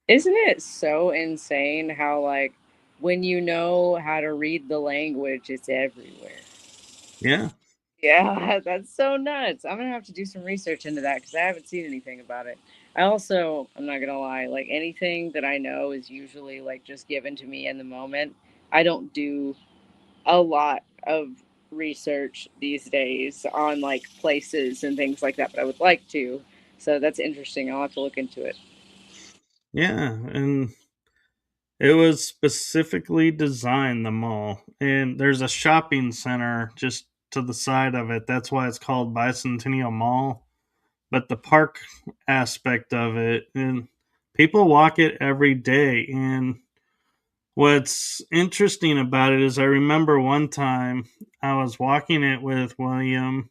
Isn't it so insane how, like, when you know how to read the language, it's everywhere? Yeah. Yeah, that's so nuts. I'm gonna have to do some research into that because I haven't seen anything about it. I'm not gonna lie, like anything that I know is usually like just given to me in the moment. I don't do a lot of research these days on like places and things like that, but I would like to. So that's interesting. I'll have to look into it. Yeah. And it was specifically designed, the mall. And there's a shopping center just to the side of it. That's why it's called Bicentennial Mall. But the park aspect of it, and people walk it every day. And what's interesting about it is I remember one time I was walking it with William,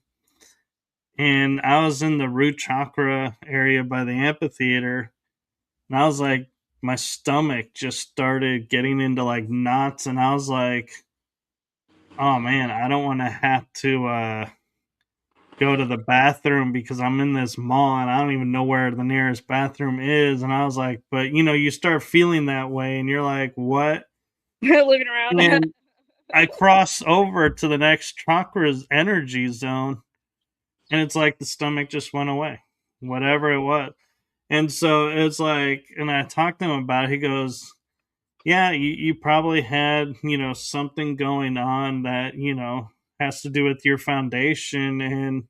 and I was in the root chakra area by the amphitheater, and I was like, my stomach just started getting into like knots, and I was like, oh man, I don't want to have to go to the bathroom because I'm in this mall and I don't even know where the nearest bathroom is. And I was like, but you start feeling that way, and you're like, what? Looking around. And I cross over to the next chakra's energy zone, and it's like the stomach just went away, whatever it was. And so it's like, and I talked to him about it. He goes, yeah, you probably had, something going on that, has to do with your foundation, and,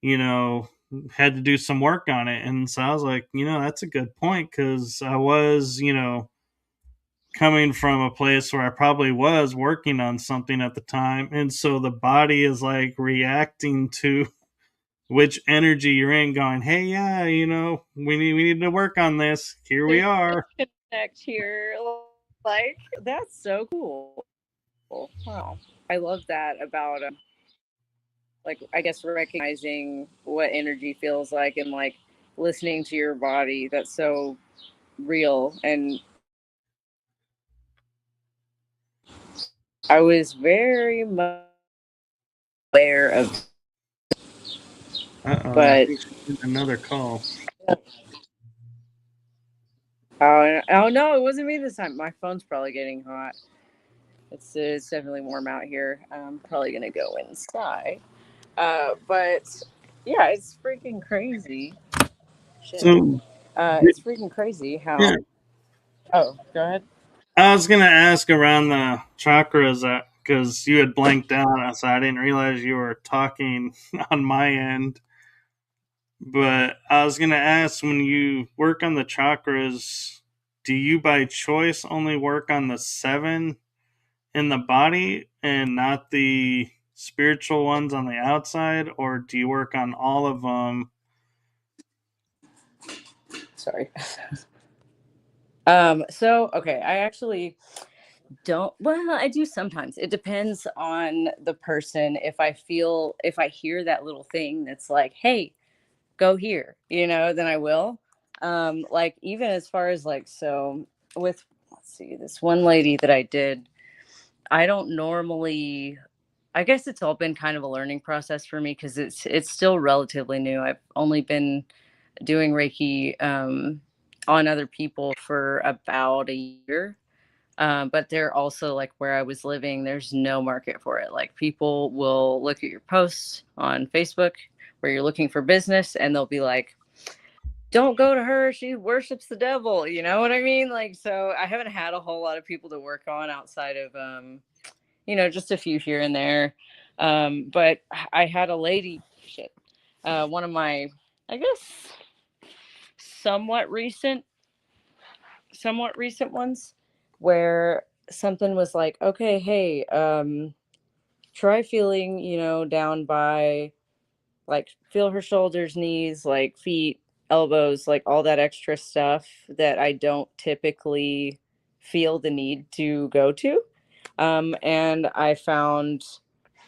you know, had to do some work on it. And so I was like, that's a good point, because I was, coming from a place where I probably was working on something at the time. And so the body is like reacting to which energy you're in, going, hey, yeah, we need to work on this. Here we There's are. a disconnect here. Like, that's so cool. Wow. I love that about, like, I guess recognizing what energy feels like and, like, listening to your body. That's so real. And I was very much aware of, Uh-oh, I but think she's getting another call. oh no, it wasn't me this time. My phone's probably getting hot. It's definitely warm out here. I'm probably gonna go inside. But yeah, it's freaking crazy. Shit. So, It's freaking crazy how. yeah, Oh, go ahead. I was gonna ask around the chakras, because you had blanked out, so I didn't realize you were talking on my end. But I was gonna ask, when you work on the chakras, do you by choice only work on the 7 in the body and not the spiritual ones on the outside, or do you work on all of them? Sorry. So okay, I actually don't, well, I do sometimes. It depends on the person. If I hear that little thing that's like, hey, go here, then I will. Like even as far as like, so with, let's see, this one lady that I did, I don't normally, I guess it's all been kind of a learning process for me because it's still relatively new. I've only been doing Reiki on other people for about a year. But they're also like where I was living, there's no market for it. Like people will look at your posts on Facebook where you're looking for business and they'll be like, don't go to her. She worships the devil. You know what I mean? Like, so I haven't had a whole lot of people to work on outside of, just a few here and there. But I had a lady, shit, one of my, I guess, somewhat recent, somewhat recent ones where something was like, okay, hey, try feeling, down by, like, feel her shoulders, knees, like feet, elbows, like all that extra stuff that I don't typically feel the need to go to. And I found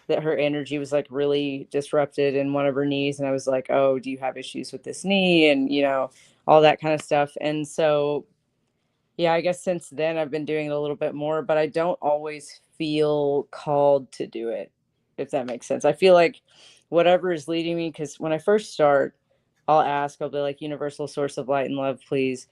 that her energy was like really disrupted in one of her knees. And I was like, oh, do you have issues with this knee? And, all that kind of stuff. And so yeah, I guess since then I've been doing it a little bit more, but I don't always feel called to do it, if that makes sense. I feel like whatever is leading me, because when I first start, I'll be like, universal source of light and love, please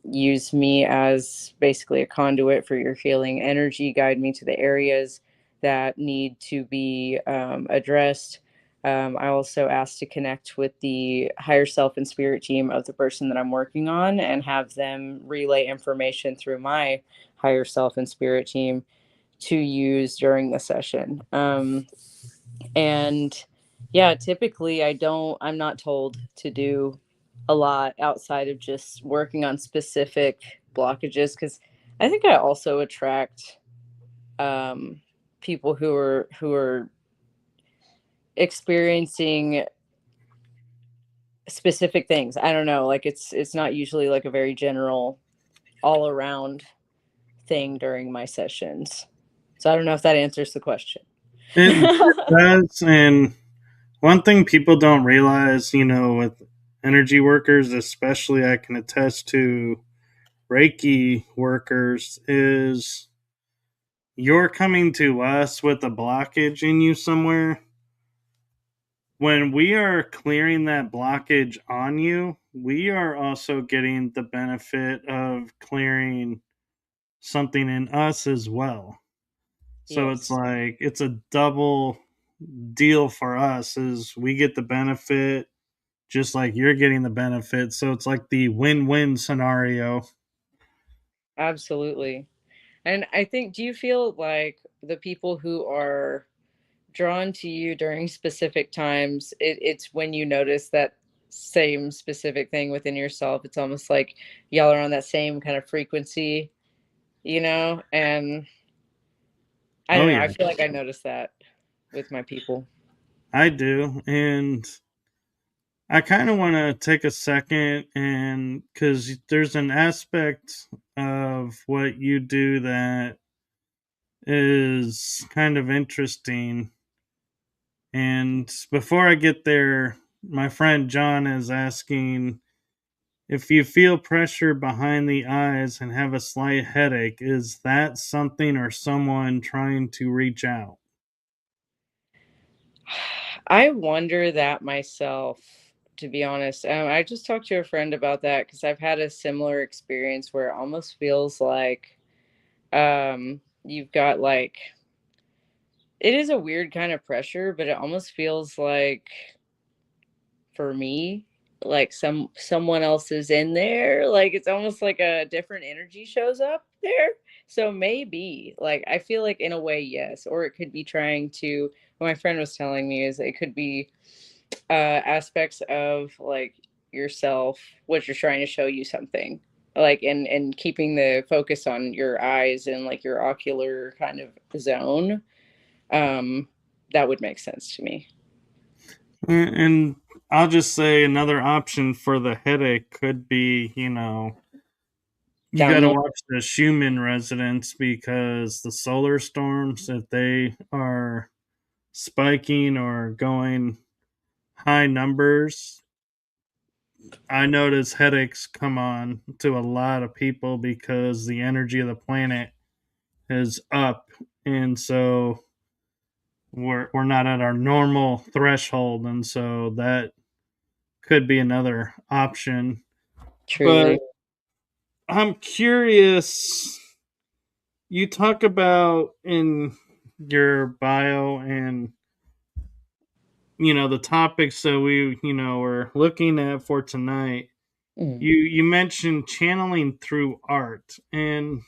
use me as basically a conduit for your healing energy, guide me to the areas that need to be addressed. I also ask to connect with the higher self and spirit team of the person that I'm working on and have them relay information through my higher self and spirit team to use during the session. And yeah, typically I'm not told to do a lot outside of just working on specific blockages because I think I also attract um, people who are experiencing specific things. I don't know, like it's not usually like a very general all around thing during my sessions. So I don't know if that answers the question. It does. And one thing people don't realize, with energy workers, especially, I can attest to Reiki workers, is you're coming to us with a blockage in you somewhere. When we are clearing that blockage on you, we are also getting the benefit of clearing something in us as well. So it's Yes, like it's a double deal for us is we get the benefit just like you're getting the benefit. So it's like the win-win scenario. absolutely. And I think, do you feel like the people who are drawn to you during specific times, it's when you notice that same specific thing within yourself? It's almost like y'all are on that same kind of frequency, And I Oh don't know. I yeah, feel like I notice that with my people. I do. And I kind of want to take a second and cuz there's an aspect of what you do that is kind of interesting. And before I get there, my friend John is asking if you feel pressure behind the eyes and have a slight headache, is that something or someone trying to reach out? I wonder that myself, to be honest. I just talked to a friend about that because I've had a similar experience where it almost feels like you've got like, it is a weird kind of pressure, but it almost feels like, for me, like someone else is in there. Like it's almost like a different energy shows up there. So maybe, like, I feel like in a way, yes. Or it could be trying to, what my friend was telling me is it could be aspects of like yourself, what you're trying to show you something. Like, and keeping the focus on your eyes and like your ocular kind of zone. Um, that would make sense to me. And I'll just say another option for the headache could be, You down got to the watch the Schumann resonance because the solar storms, if they are spiking or going high numbers, I notice headaches come on to a lot of people because the energy of the planet is up, and so we're not at our normal threshold, and so that could be another option. But truly. I'm curious. You talk about in your bio and the topics that we were looking at for tonight. Mm. You mentioned channeling through art, and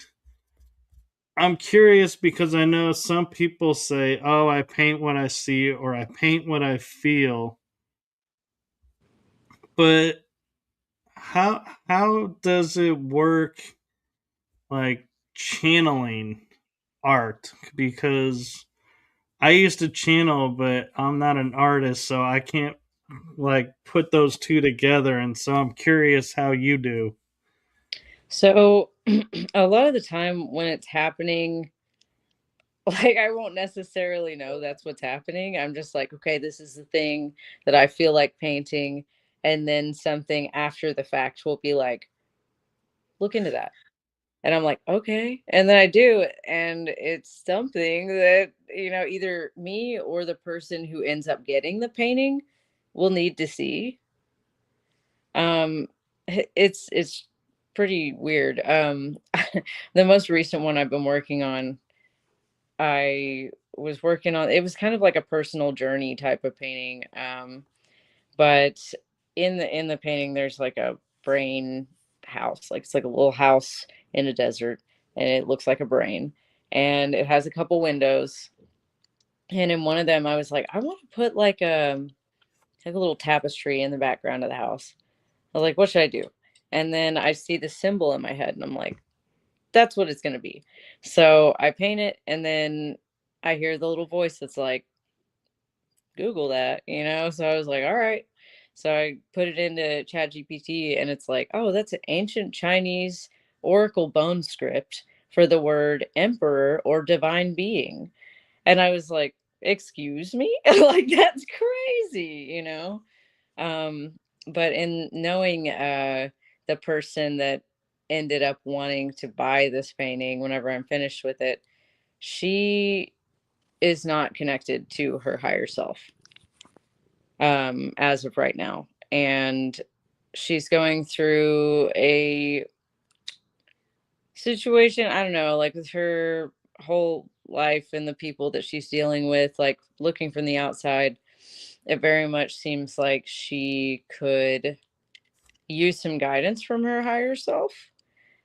I'm curious because I know some people say, "Oh, I paint what I see," or "I paint what I feel." But how does it work, like channeling art? Because I used to channel, but I'm not an artist, so I can't like put those two together. And so I'm curious how you do. So a lot of the time when it's happening, like I won't necessarily know that's what's happening. I'm just like, okay, this is the thing that I feel like painting. And then something after the fact will be like, look into that. And I'm like, okay. And then I do. And it's something that, either me or the person who ends up getting the painting will need to see. Um, it's pretty weird. The most recent one I've been working on, I was working on, it was kind of like a personal journey type of painting. But in the painting there's like a brain house. Like it's like a little house in a desert, and it looks like a brain, and it has a couple windows. And in one of them I was like, I want to put like a little tapestry in the background of the house. I was like, what should I do? And then I see the symbol in my head and I'm like, that's what it's going to be. So I paint it, and then I hear the little voice that's like, Google that. So I was like, all right. So I put it into Chat GPT, and it's like, oh, that's an ancient Chinese oracle bone script for the word emperor or divine being. And I was like, excuse me? Like, that's crazy. Um, but in knowing the person that ended up wanting to buy this painting whenever I'm finished with it, she is not connected to her higher self as of right now. And she's going through a situation, I don't know, like with her whole life and the people that she's dealing with, like looking from the outside, it very much seems like she could use some guidance from her higher self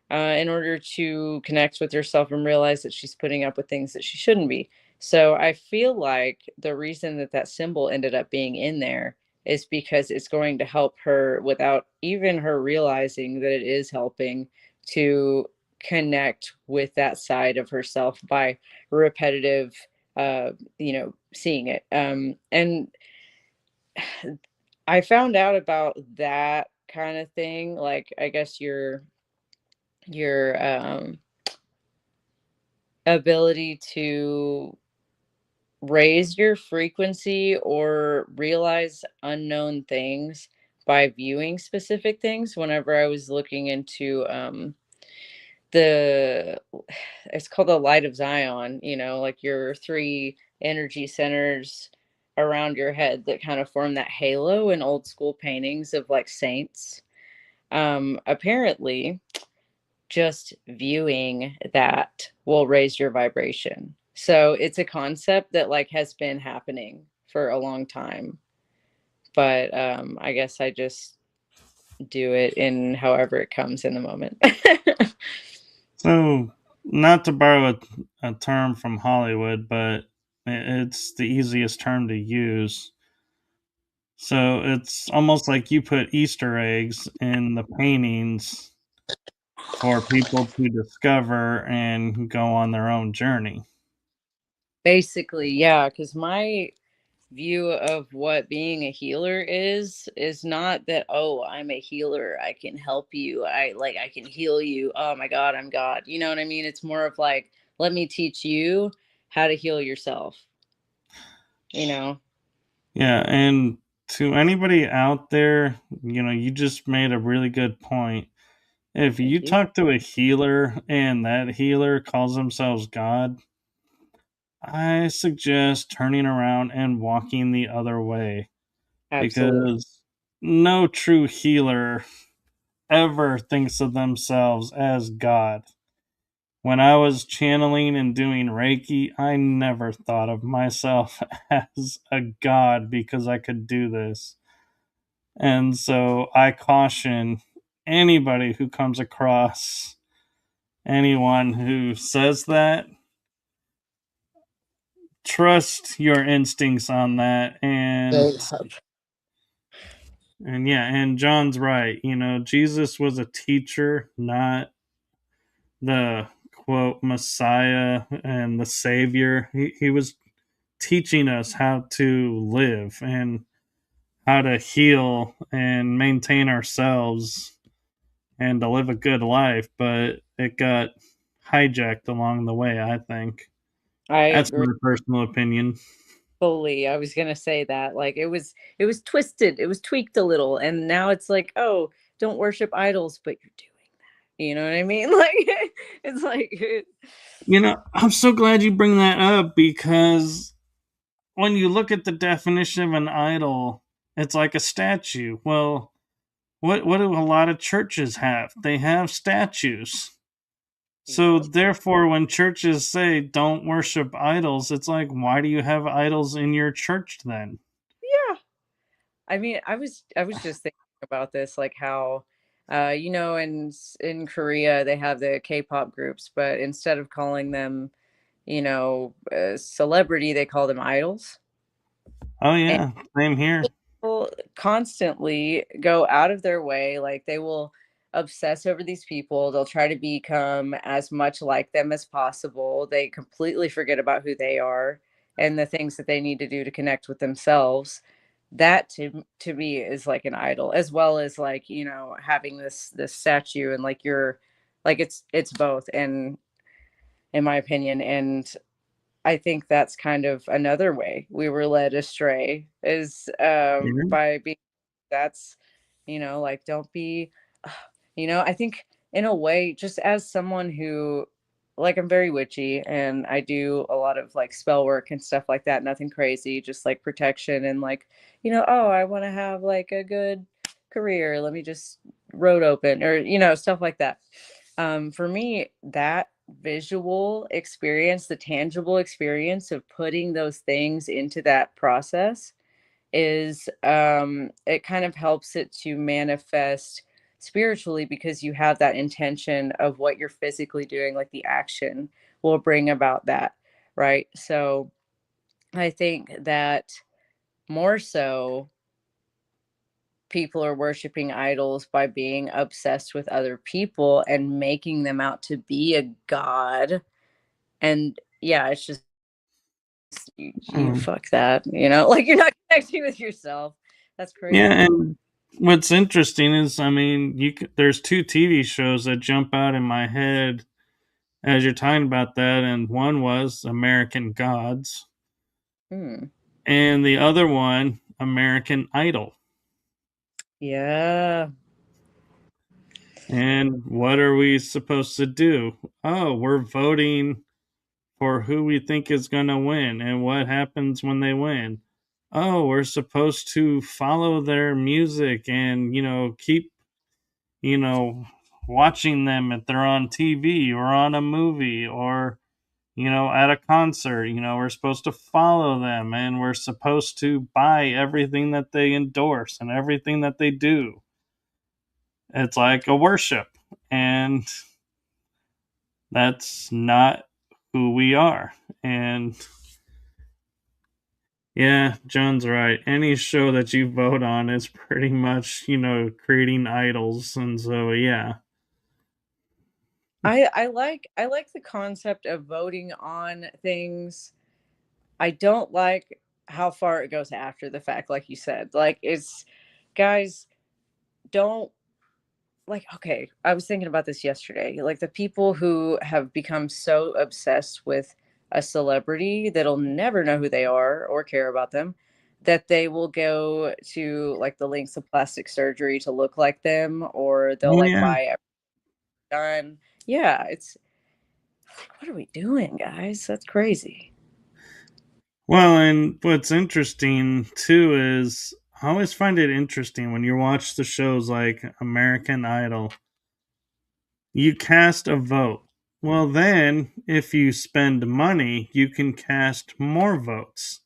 in order to connect with herself and realize that she's putting up with things that she shouldn't be. So I feel like the reason that that symbol ended up being in there is because it's going to help her without even her realizing that it is helping to connect with that side of herself by repetitive seeing it. And I found out about that kind of thing, like I guess your ability to raise your frequency or realize unknown things by viewing specific things. Whenever I was looking into the it's called the light of Zion, like your three energy centers around your head that kind of form that halo in old school paintings of like saints. Apparently just viewing that will raise your vibration. So it's a concept that like has been happening for a long time. But I guess I just do it in however it comes in the moment. So, not to borrow a term from Hollywood, but it's the easiest term to use. So, it's almost like you put Easter eggs in the paintings for people to discover and go on their own journey. Basically, yeah, because my view of what being a healer is not that, oh, I'm a healer, I can help you, I can heal you, oh my god, I'm God, you know what I mean? It's more of like, let me teach you how to heal yourself, you know. Yeah, and to anybody out there, you just made a really good point. If you Thank you. talk to a healer and that healer calls themselves God, I suggest turning around and walking the other way, Absolutely. because no true healer ever thinks of themselves as God. When I was channeling and doing Reiki, I never thought of myself as a God because I could do this. And so I caution anybody who comes across anyone who says that, trust your instincts on that. Straight and up. and yeah, and John's right. Jesus was a teacher, not the quote Messiah and the Savior. He was teaching us how to live and how to heal and maintain ourselves and to live a good life, but it got hijacked along the way, I think. I That's agree my personal opinion. fully. I was gonna say that, like, it was twisted, it was tweaked a little, and now it's like, oh, don't worship idols, but you're doing that, you know what I mean? Like, it's like, I'm so glad you bring that up, because when you look at the definition of an idol, it's like a statue. Well, what do a lot of churches have? They have statues. So yep. therefore, when churches say don't worship idols, it's like, why do you have idols in your church then? Yeah. I mean, I was just thinking about this, like how, in Korea they have the K-pop groups, but instead of calling them, celebrity, they call them idols. Oh And yeah, same here. people constantly go out of their way, like they will obsess over these people. They'll try to become as much like them as possible. They completely forget about who they are and the things that they need to do to connect with themselves. That to me is like an idol, as well as, like, having this statue, and like you're like, it's both, and in my opinion. And I think that's kind of another way we were led astray, is Yeah. by being, that's, like, don't be, I think, in a way, just as someone who, like, I'm very witchy and I do a lot of like spell work and stuff like that, nothing crazy, just like protection and like, oh, I want to have like a good career. Let me just road open, or, stuff like that. For me, that visual experience, the tangible experience of putting those things into that process, is it kind of helps it to manifest spiritually, because you have that intention of what you're physically doing, like the action will bring about that, right? So I think that more so, people are worshiping idols by being obsessed with other people and making them out to be a god. And yeah, it's just, you Mm. fuck that, like, you're not connecting with yourself. That's Yeah, crazy. and what's interesting is, I mean, there's two TV shows that jump out in my head as you're talking about that, and one was American Gods, Hmm. and the other one, American Idol. Yeah. And what are we supposed to do? Oh, we're voting for who we think is going to win, and what happens when they win. Oh, we're supposed to follow their music and, keep, you know, watching them if they're on TV or on a movie or, at a concert. We're supposed to follow them and we're supposed to buy everything that they endorse and everything that they do. It's like a worship. And that's not who we are. And yeah, John's right. Any show that you vote on is pretty much, creating idols. And so, yeah. I like the concept of voting on things. I don't like how far it goes after the fact, like you said. Like, it's, guys, don't, like, okay, I was thinking about this yesterday. Like, the people who have become so obsessed with a celebrity that'll never know who they are or care about them, that they will go to like the lengths of plastic surgery to look like them, or they'll Oh like yeah. buy everything done. Yeah, it's like, what are we doing, guys? That's crazy. Well, and what's interesting too is I always find it interesting when you watch the shows like American Idol. You cast a vote. Well, then, if you spend money, you can cast more votes.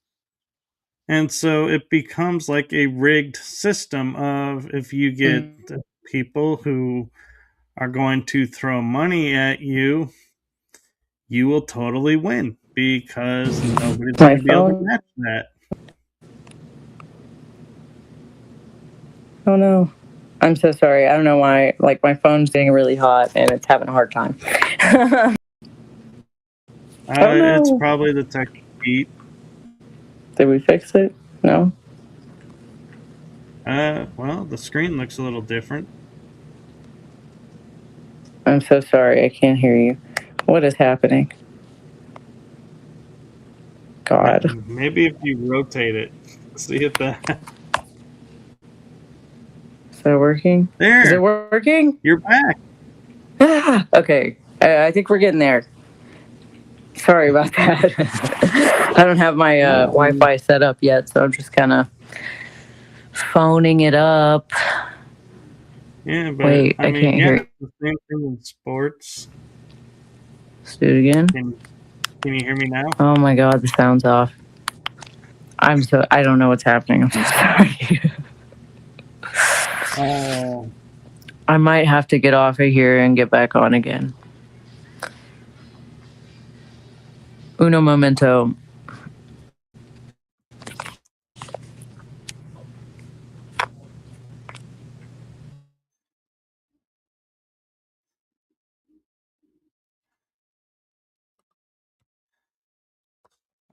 And so it becomes like a rigged system of if you get Mm. the people who are going to throw money at you, you will totally win because nobody's going My to be able to phone. match that. Oh no. I'm so sorry. I don't know why. Like, my phone's getting really hot and it's having a hard time. Oh It's no. probably the tech beat. Did we fix it? No. Well, the screen looks a little different. I'm so sorry. I can't hear you. What is happening? God. Maybe if you rotate it, see if that. Is that working? Is it There, working? you're back. Ah, okay. I think we're getting there. Sorry about that. I don't have my Um, Wi-Fi set up yet, so I'm just kind of phoning it up. yeah, but Wait, I I mean, can't yeah, hear you. it's the same thing in sports. Let's do it again. Can Can you hear me now? Oh my God, the sound's off. I don't know what's happening. I'm so sorry. Uh, I might have to get off of here and get back on again. Uno momento.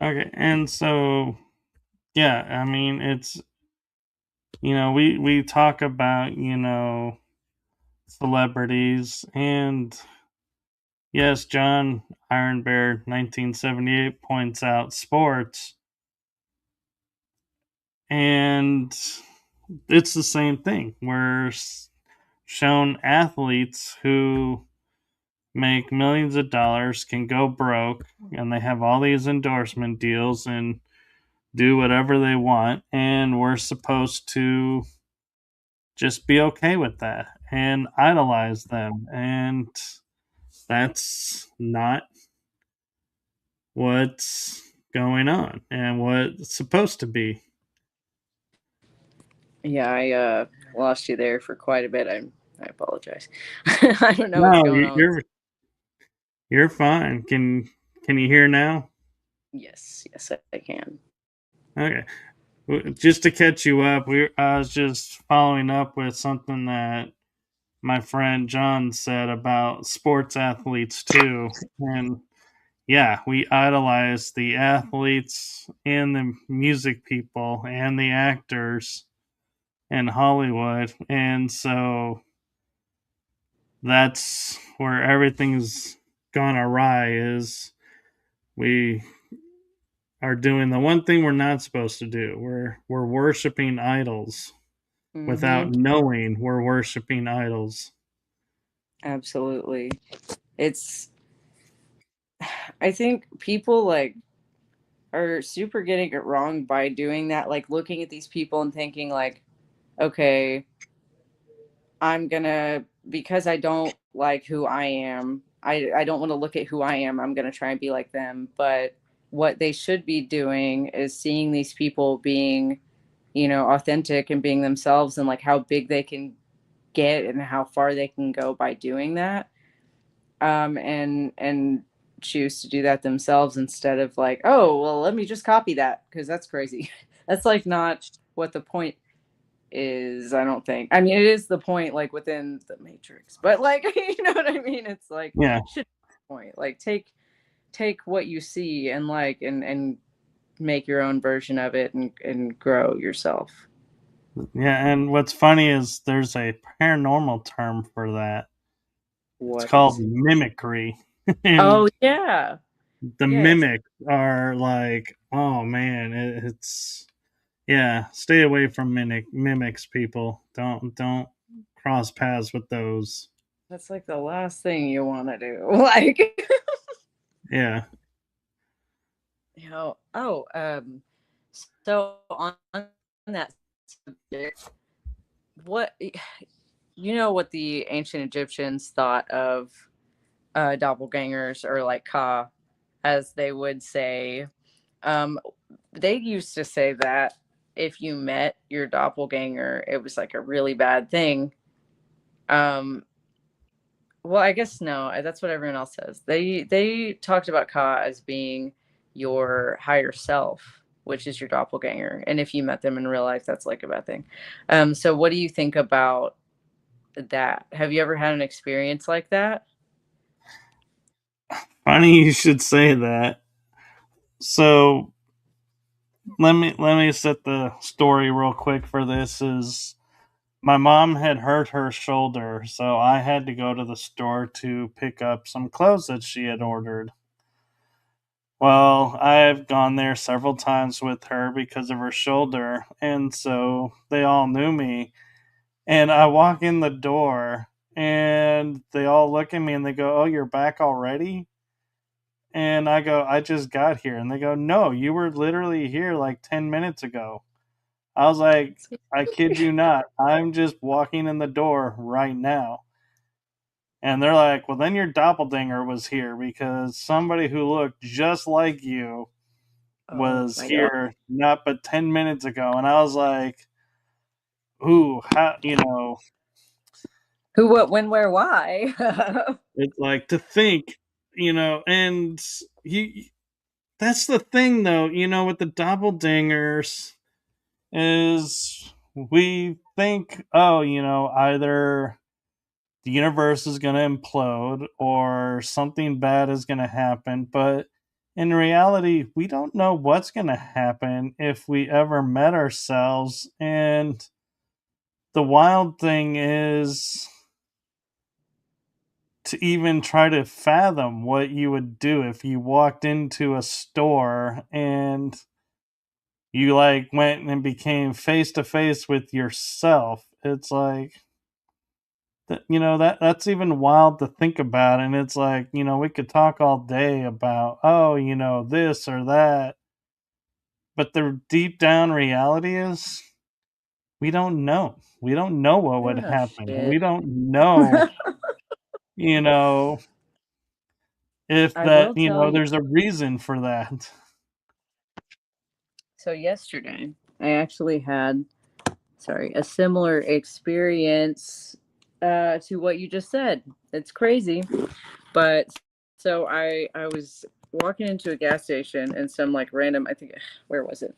okay, and so yeah, I mean, it's we talk about celebrities and yes, John Iron Bear 1978 points out sports, and it's the same thing. We're shown athletes who make millions of dollars can go broke and they have all these endorsement deals and do whatever they want, and we're supposed to just be okay with that and idolize them, and that's not what's going on and what's supposed to be. Yeah, I lost you there for quite a bit. I apologize. I don't know what's No, going on. you're fine. Can you hear now? Yes, yes, I can. Okay. Just to catch you up, I was just following up with something that my friend John said about sports athletes too. And yeah, we idolize the athletes and the music people and the actors in Hollywood. And so that's where everything's gone awry is we are doing the one thing we're not supposed to do. We're worshiping idols without Mm-hmm. knowing we're worshiping idols. Absolutely. It's. I think people like are super getting it wrong by doing that. Like, looking at these people and thinking like, okay, I'm gonna, because I don't like who I am. I don't want to look at who I am. I'm gonna try and be like them. But what they should be doing is seeing these people being, authentic and being themselves, and like how big they can get and how far they can go by doing that. And choose to do that themselves instead of like, oh well, let me just copy that, because that's crazy. That's like not what the point is, I don't think. I mean, it is the point, like, within the matrix, but like, you know what I mean? It's like, Yeah. should be the point, like, take what you see and like and make your own version of it and grow yourself. Yeah, and what's funny is there's a paranormal term for that. It's What called is it? mimicry. Oh And yeah. the Yes. mimics are like, oh man, it's yeah. Stay away from mimics, people. Don't cross paths with those. That's like the last thing you want to do. Like, Yeah, so on that subject, what you know what the ancient Egyptians thought of doppelgangers, or like Ka, as they would say. Um, they used to say that if you met your doppelganger, it was like a really bad thing. Um, well, I guess no, that's what everyone else says. They talked about Ka as being your higher self, which is your doppelganger, and if you met them in real life, that's like a bad thing. So what do you think about that? Have you ever had an experience like that? funny you should say that. So let me set the story real quick for this. Is my mom had hurt her shoulder, so I had to go to the store to pick up some clothes that she had ordered. Well, I've gone there several times with her because of her shoulder, and so they all knew me. And I walk in the door, and they all look at me and they go, "Oh, you're back already?" And I go, "I just got here." And they go, "No, you were literally here like 10 minutes ago." I was like, "I kid you not. I'm just walking in the door right now." And they're like, "Well, then your doppelganger was here because somebody who looked just like you Oh was my god. here not but 10 minutes ago." And I was like, "Ooh, how, Who, what, when, where, why? it's like to think, and you, that's the thing though, with the doppelgangers is we think, oh, either the universe is going to implode or something bad is going to happen. But in reality, we don't know what's going to happen if we ever met ourselves. And the wild thing is to even try to fathom what you would do if you walked into a store and you like went and became face to face with yourself. It's like that's even wild to think about, and it's like, we could talk all day about, oh, this or that, but the deep down reality is we don't know what would Oh happen. shit. We don't know, you know if I that, will tell you. there's a reason for that. So yesterday, I actually had, sorry, a similar experience to what you just said. It's crazy, but so I was walking into a gas station and some like random, I think, where was it?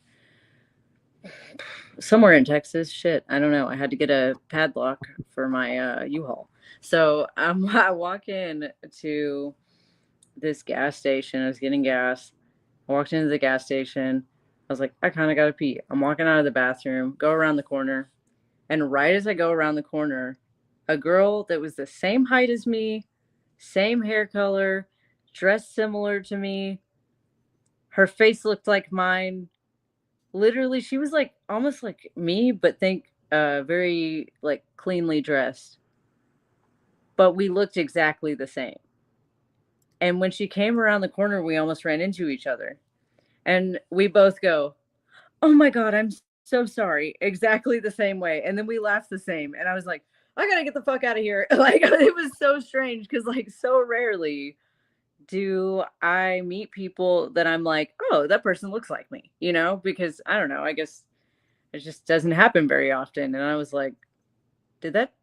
Somewhere in Texas. Shit, I don't know. I had to get a padlock for my U-Haul. So I walk in to this gas station. I was getting gas. I walked into the gas station. I was like, I kind of got to pee. I'm walking out of the bathroom, go around the corner. And right as I go around the corner, a girl that was the same height as me, same hair color, dressed similar to me, her face looked like mine. Literally, she was like almost like me, but think very like cleanly dressed. But we looked exactly the same. And when she came around the corner, we almost ran into each other. And we both go, "Oh my god, I'm so sorry." Exactly the same way. And then we laughed the same. And I was like, "I got to get the fuck out of here." Like it was so strange cuz like so rarely do I meet people that I'm like, "Oh, that person looks like me." Because I don't know, I guess it just doesn't happen very often. And I was like, "Did that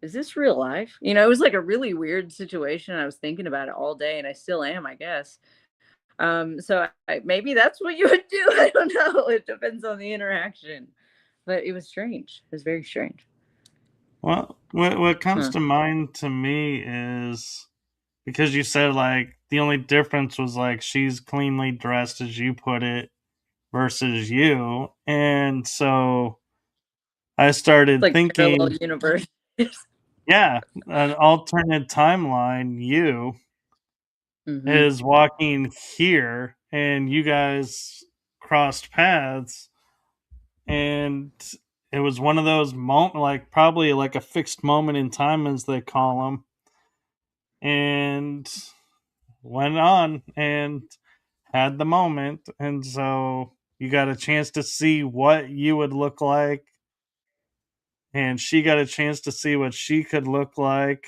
is this real life?" It was like a really weird situation. I was thinking about it all day and I still am, I guess. So maybe that's what you would do. I don't know. It depends on the interaction. But it was strange. It was very strange. Well, what comes Huh. to mind to me is because you said like the only difference was like she's cleanly dressed as you put it versus you. And so I It's started like parallel thinking, universe. yeah, an alternate timeline, you Hmm. is walking here and you guys crossed paths, and it was one of those like probably like a fixed moment in time as they call them, and went on and had the moment. And so you got a chance to see what you would look like, and she got a chance to see what she could look like.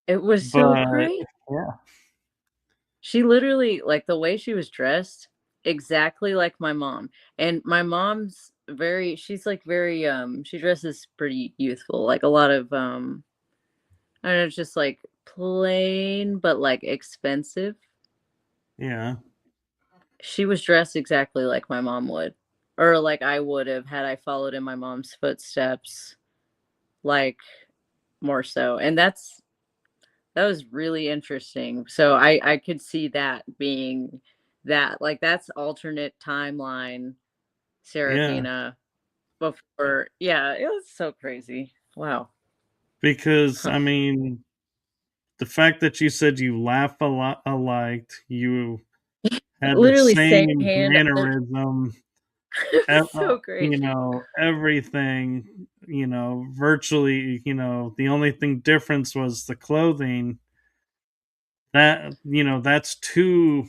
It was so But great. yeah, She literally, like the way she was dressed, exactly like my mom. And my mom's very, she's like very, she dresses pretty youthful, like a lot of, I don't know, just like plain, but like expensive. yeah, She was dressed exactly like my mom would, or like I would have had I followed in my mom's footsteps, like more so. And that was really interesting. So I could see that being that, like, that's alternate timeline yeah. Seraphina before. Yeah, it was so crazy. Wow. Because Huh. I mean, the fact that you said you laugh a lot alike, you had the Literally same same hand. mannerism, It was so you great. know, everything, you know, virtually, you know, the only thing difference was the clothing. That, you know, that's too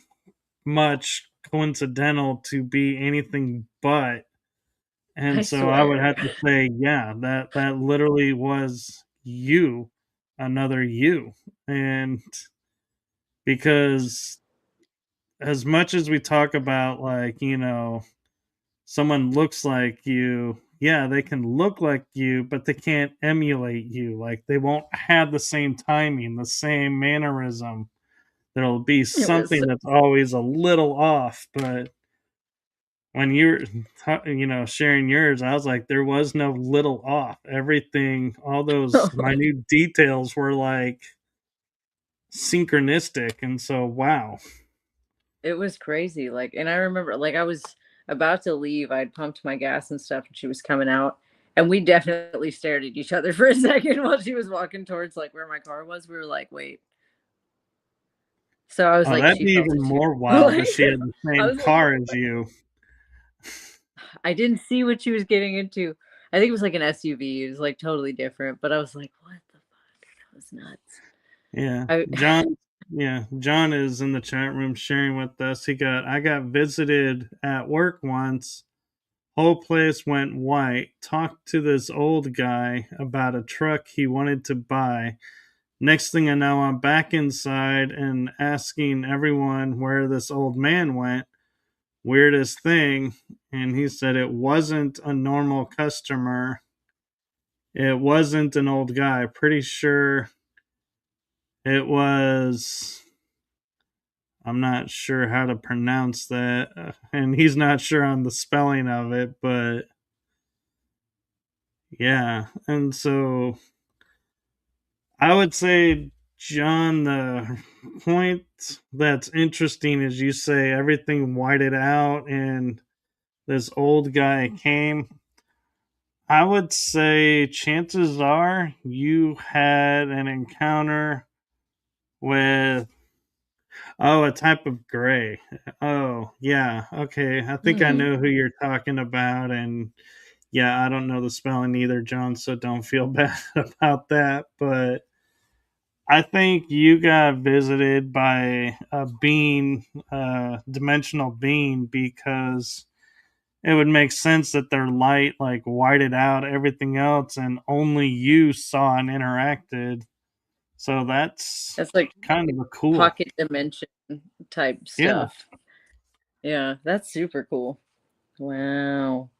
much coincidental to be anything but. I And so I would swear. have to say, yeah, that literally was you, another you. And because as much as we talk about like, you know, someone looks like you, yeah, they can look like you, but they can't emulate you. Like they won't have the same timing, the same mannerism. There'll be It was something that's always a little off. But when you're, you know, sharing yours, I was like, there was no little off. Everything, all those so, minute details were like synchronistic. And so, wow. it was crazy. Like, and I remember, like, I was about to leave. I'd pumped my gas and stuff, and she was coming out, and we definitely stared at each other for a second while she was walking towards like where my car was. We were like, wait. So I was Oh, like, that'd she be felt even it too. more wild Like, if she had the I same was like, car as you. I didn't see what she was getting into. I think it was like an SUV. It was like totally different, but I was like, what the fuck? That was nuts. Yeah. I John, yeah, John is in the chat room sharing with us. I got visited at work once. Whole place went white. Talked to this old guy about a truck he wanted to buy. Next thing I know, I'm back inside and asking everyone where this old man went. Weirdest thing. And he said it wasn't a normal customer. It wasn't an old guy. Pretty sure it was. I'm not sure how to pronounce that. And he's not sure on the spelling of it, but yeah. And so I would say, John, the point that's interesting is you say everything whited out and this old guy came. I would say chances are you had an encounter with, oh, a type of gray. Oh, yeah. Okay. I think I hmm. know who you're talking about. And yeah, I don't know the spelling either, John, so don't feel bad about that. But I think you got visited by a being, dimensional being, because it would make sense that their light like whited out everything else and only you saw and interacted. So that's That's like kind of a cool. pocket dimension type Yeah. stuff. Yeah, that's super cool. Wow.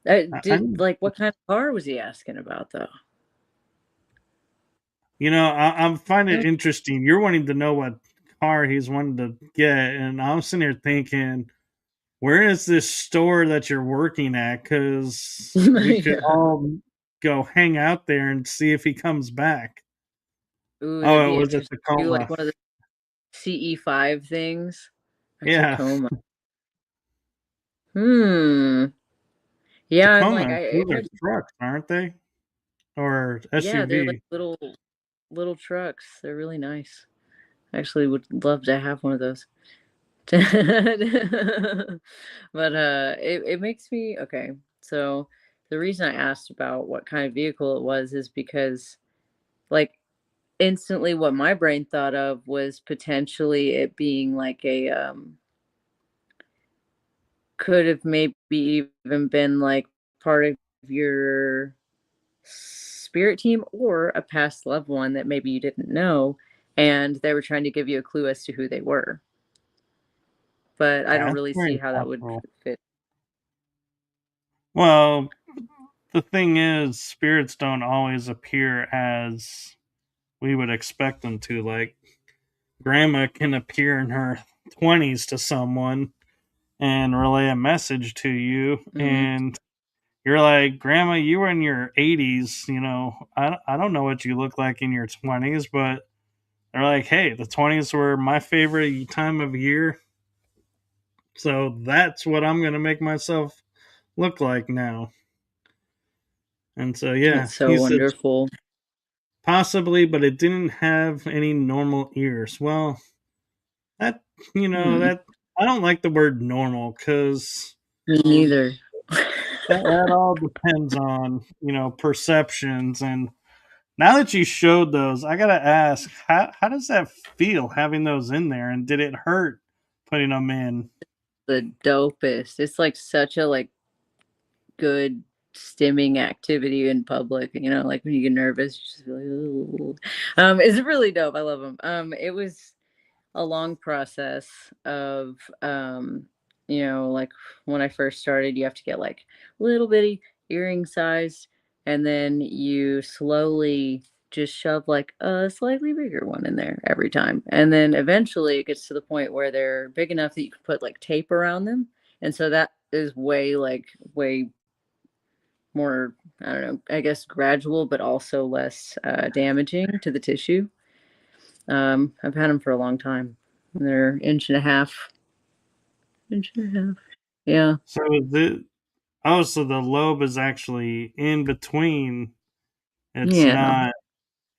I, Did like what kind of car was he asking about though? you know, I find it interesting. You're wanting to know what car he's wanting to get, and I'm sitting here thinking, where is this store that you're working at? Because we could Yeah. all go hang out there and see if he comes back. Ooh, that'd Oh, it be was a interesting. Do like Tacoma. one of the CE5 things. A Yeah, Tacoma. Hmm. Yeah, I'm Tacoma like and it those are makes trucks, aren't they? Or yeah, they're like SUV. little trucks. They're really nice. Actually would love to have one of those. But it makes me okay. So the reason I asked about what kind of vehicle it was is because like instantly what my brain thought of was potentially it being like a could have maybe even been like part of your spirit team or a past loved one that maybe you didn't know and they were trying to give you a clue as to who they were. But I don't That's really see very how that would possible. fit. Well, the thing is, spirits don't always appear as we would expect them to. Like, grandma can appear in her 20s to someone and relay a message to you, Mhm. and you're like, Grandma, you were in your 80s, I don't know what you look like in your 20s, but they're like, hey, the 20s were my favorite time of year, so that's what I'm going to make myself look like now. And so, yeah, That's he so says, wonderful. possibly, but it didn't have any normal ears. Well, that, Hmm. that I don't like the word normal because Me neither. that all depends on, perceptions. And now that you showed those, I got to ask, how does that feel having those in there? And did it hurt putting them in? The dopest. It's like such a like good stimming activity in public, like when you get nervous, you just feel like, ooh. It's really dope. I love them. It was a long process of like when I first started, you have to get like little bitty earring size, and then you slowly just shove like a slightly bigger one in there every time. And then eventually it gets to the point where they're big enough that you can put like tape around them. And so that is way more, I don't know, I guess gradual, but also less damaging to the tissue. I've had them for a long time. They're inch and a half, inch and a half. Yeah, So so the lobe is actually in between. It's yeah. not.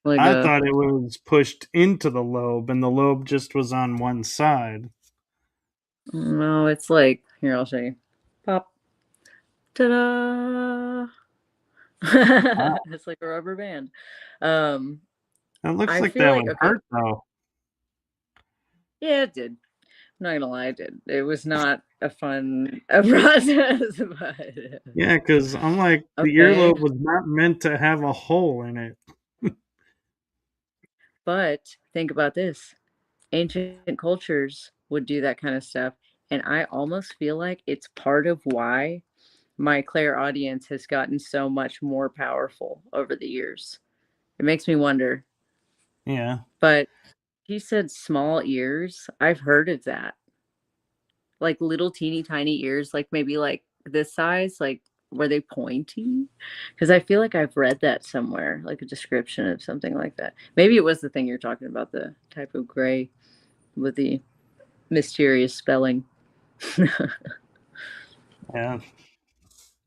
Like I a thought it was pushed into the lobe, and the lobe just was on one side. no, it's like here. I'll show you. Pop. Ta-da! Wow. It's like a rubber band. Um, It looks I like feel that like would okay. hurt though. Yeah, it did. I'm not gonna lie, it did. It was not a fun process, but Yeah, because I'm like, the okay. earlobe was not meant to have a hole in it. But think about this. Ancient cultures would do that kind of stuff. And I almost feel like it's part of why my clairaudience has gotten so much more powerful over the years. It makes me wonder. Yeah. But he said small ears. I've heard of that. Like little teeny tiny ears, like maybe like this size, like were they pointy? Because I feel like I've read that somewhere, like a description of something like that. Maybe it was the thing you're talking about, the type of gray with the mysterious spelling. Yeah.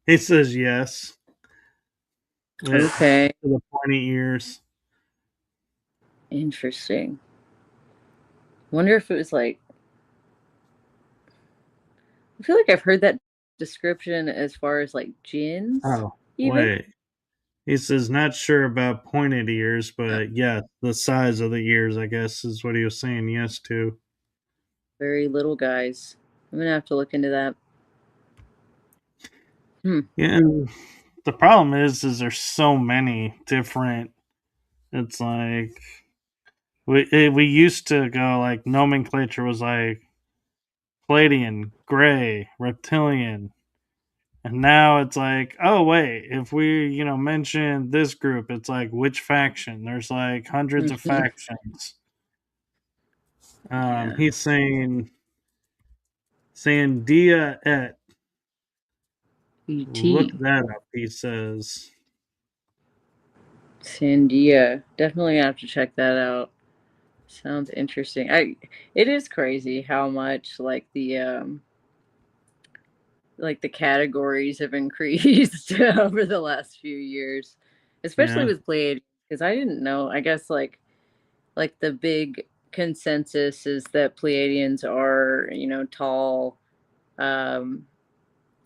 He says yes. It, Okay, to the pointy ears. interesting. Wonder if it was like I feel like I've heard that description as far as like gins, Oh, even. wait. He says not sure about pointed ears, but yeah, the size of the ears, I guess, is what he was saying yes to. Very little guys. I'm gonna have to look into that. Hmm. Yeah, and the problem is there's so many different. It's like we used to go like nomenclature was like Palladian, Gray, Reptilian, and now it's like, oh wait, if we mention this group, it's like which faction? There's like hundreds of Mhm. factions. Yeah. He's saying Sandia et. Look ET. that up. He says Sandia. Definitely have to check that out. Sounds interesting. It is crazy how much like the categories have increased over the last few years, especially Yeah, with Pleiadians, because I didn't know. I guess like the big consensus is that Pleiadians are, tall, um,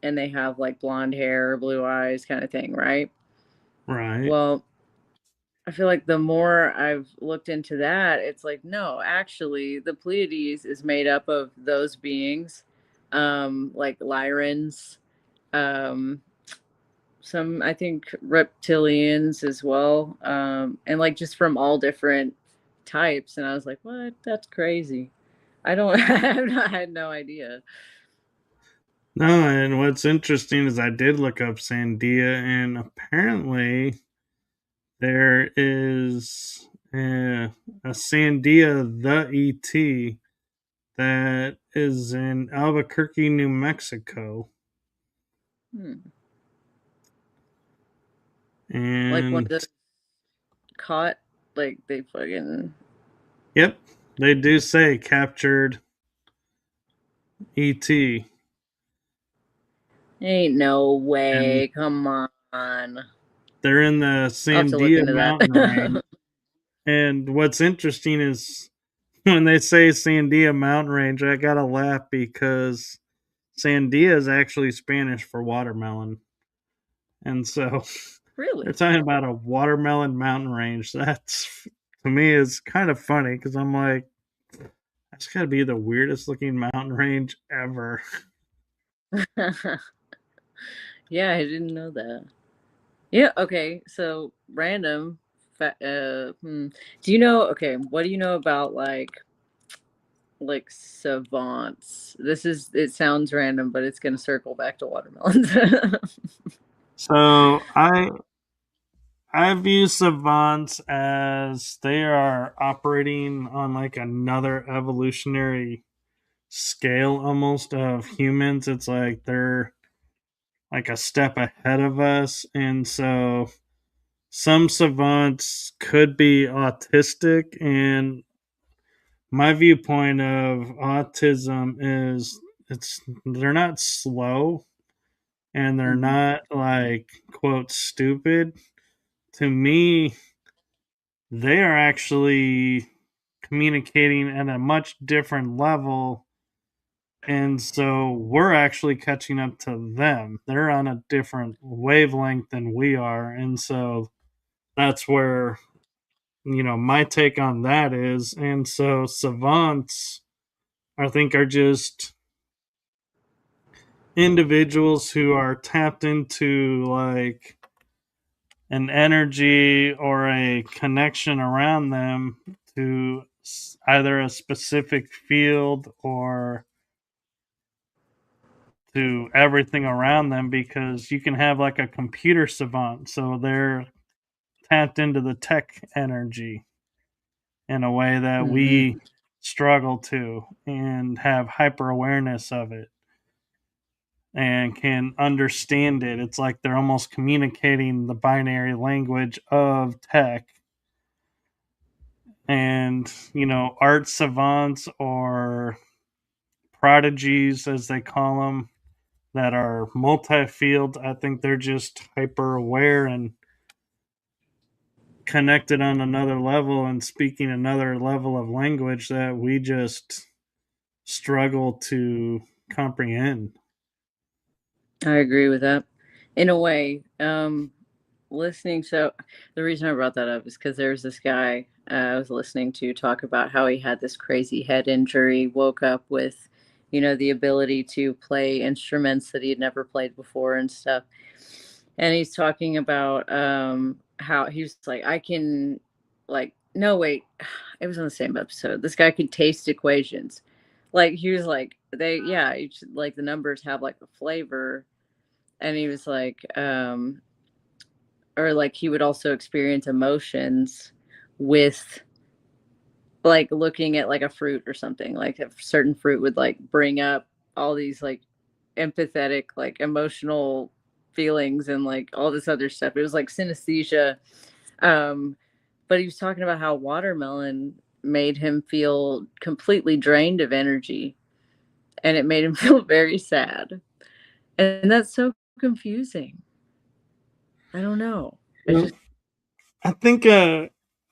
and they have like blonde hair, blue eyes, kind of thing, right? right. Well, I feel like the more I've looked into that, it's like, no, actually, the Pleiades is made up of those beings, like Lyrans, um, some, I think, reptilians as well, and like just from all different types. And I was like, what? That's crazy. I don't, I had no idea. No, and what's interesting is I did look up Sandia, and apparently there is a Sandia the ET that is in Albuquerque, New Mexico. Hmm. Like one of And those caught, like they fucking, yep, they do say captured ET. ain't no And way. Come on. they're in the I'll have to look Sandia into mountain range. that. And what's interesting is when they say Sandia mountain range, I gotta laugh because Sandia is actually Spanish for watermelon. And so they're Really? talking about a watermelon mountain range. That's to me is kind of funny because I'm like, that's got to be the weirdest looking mountain range ever. Yeah, I didn't know that. Yeah, okay. So random do you know, okay, what do you know about like savants? This is, it sounds random, but it's gonna circle back to watermelons. So I view savants as they are operating on like another evolutionary scale almost of humans. It's like they're like a step ahead of us. And so some savants could be autistic. And my viewpoint of autism is it's they're not slow and they're Hmm. not like quote stupid. To me, they are actually communicating at a much different level. And so we're actually catching up to them. They're on a different wavelength than we are. And so that's where, my take on that is. And so savants, I think, are just individuals who are tapped into like an energy or a connection around them to either a specific field or to everything around them because you can have like a computer savant so they're tapped into the tech energy in a way that we Hmm. struggle to and have hyper awareness of it and can understand it. It's like they're almost communicating the binary language of tech. And, art savants or prodigies, as they call them, that are multi field, I think they're just hyper aware and connected on another level and speaking another level of language that we just struggle to comprehend. I agree with that. In a way, listening, so the reason I brought that up is because there's this guy I was listening to talk about how he had this crazy head injury, woke up with, the ability to play instruments that he had never played before and stuff. And he's talking about how he was like, I can, like, no, wait, it was on the same episode. This guy could taste equations. Like, he was like, yeah, like the numbers have like a flavor. And he was like, or like he would also experience emotions with like looking at like a fruit or something. Like a certain fruit would like bring up all these like empathetic, like emotional feelings and like all this other stuff. It was like synesthesia, um, but he was talking about how watermelon made him feel completely drained of energy, and it made him feel very sad. And that's so confusing. I don't know. It's Well, just I think I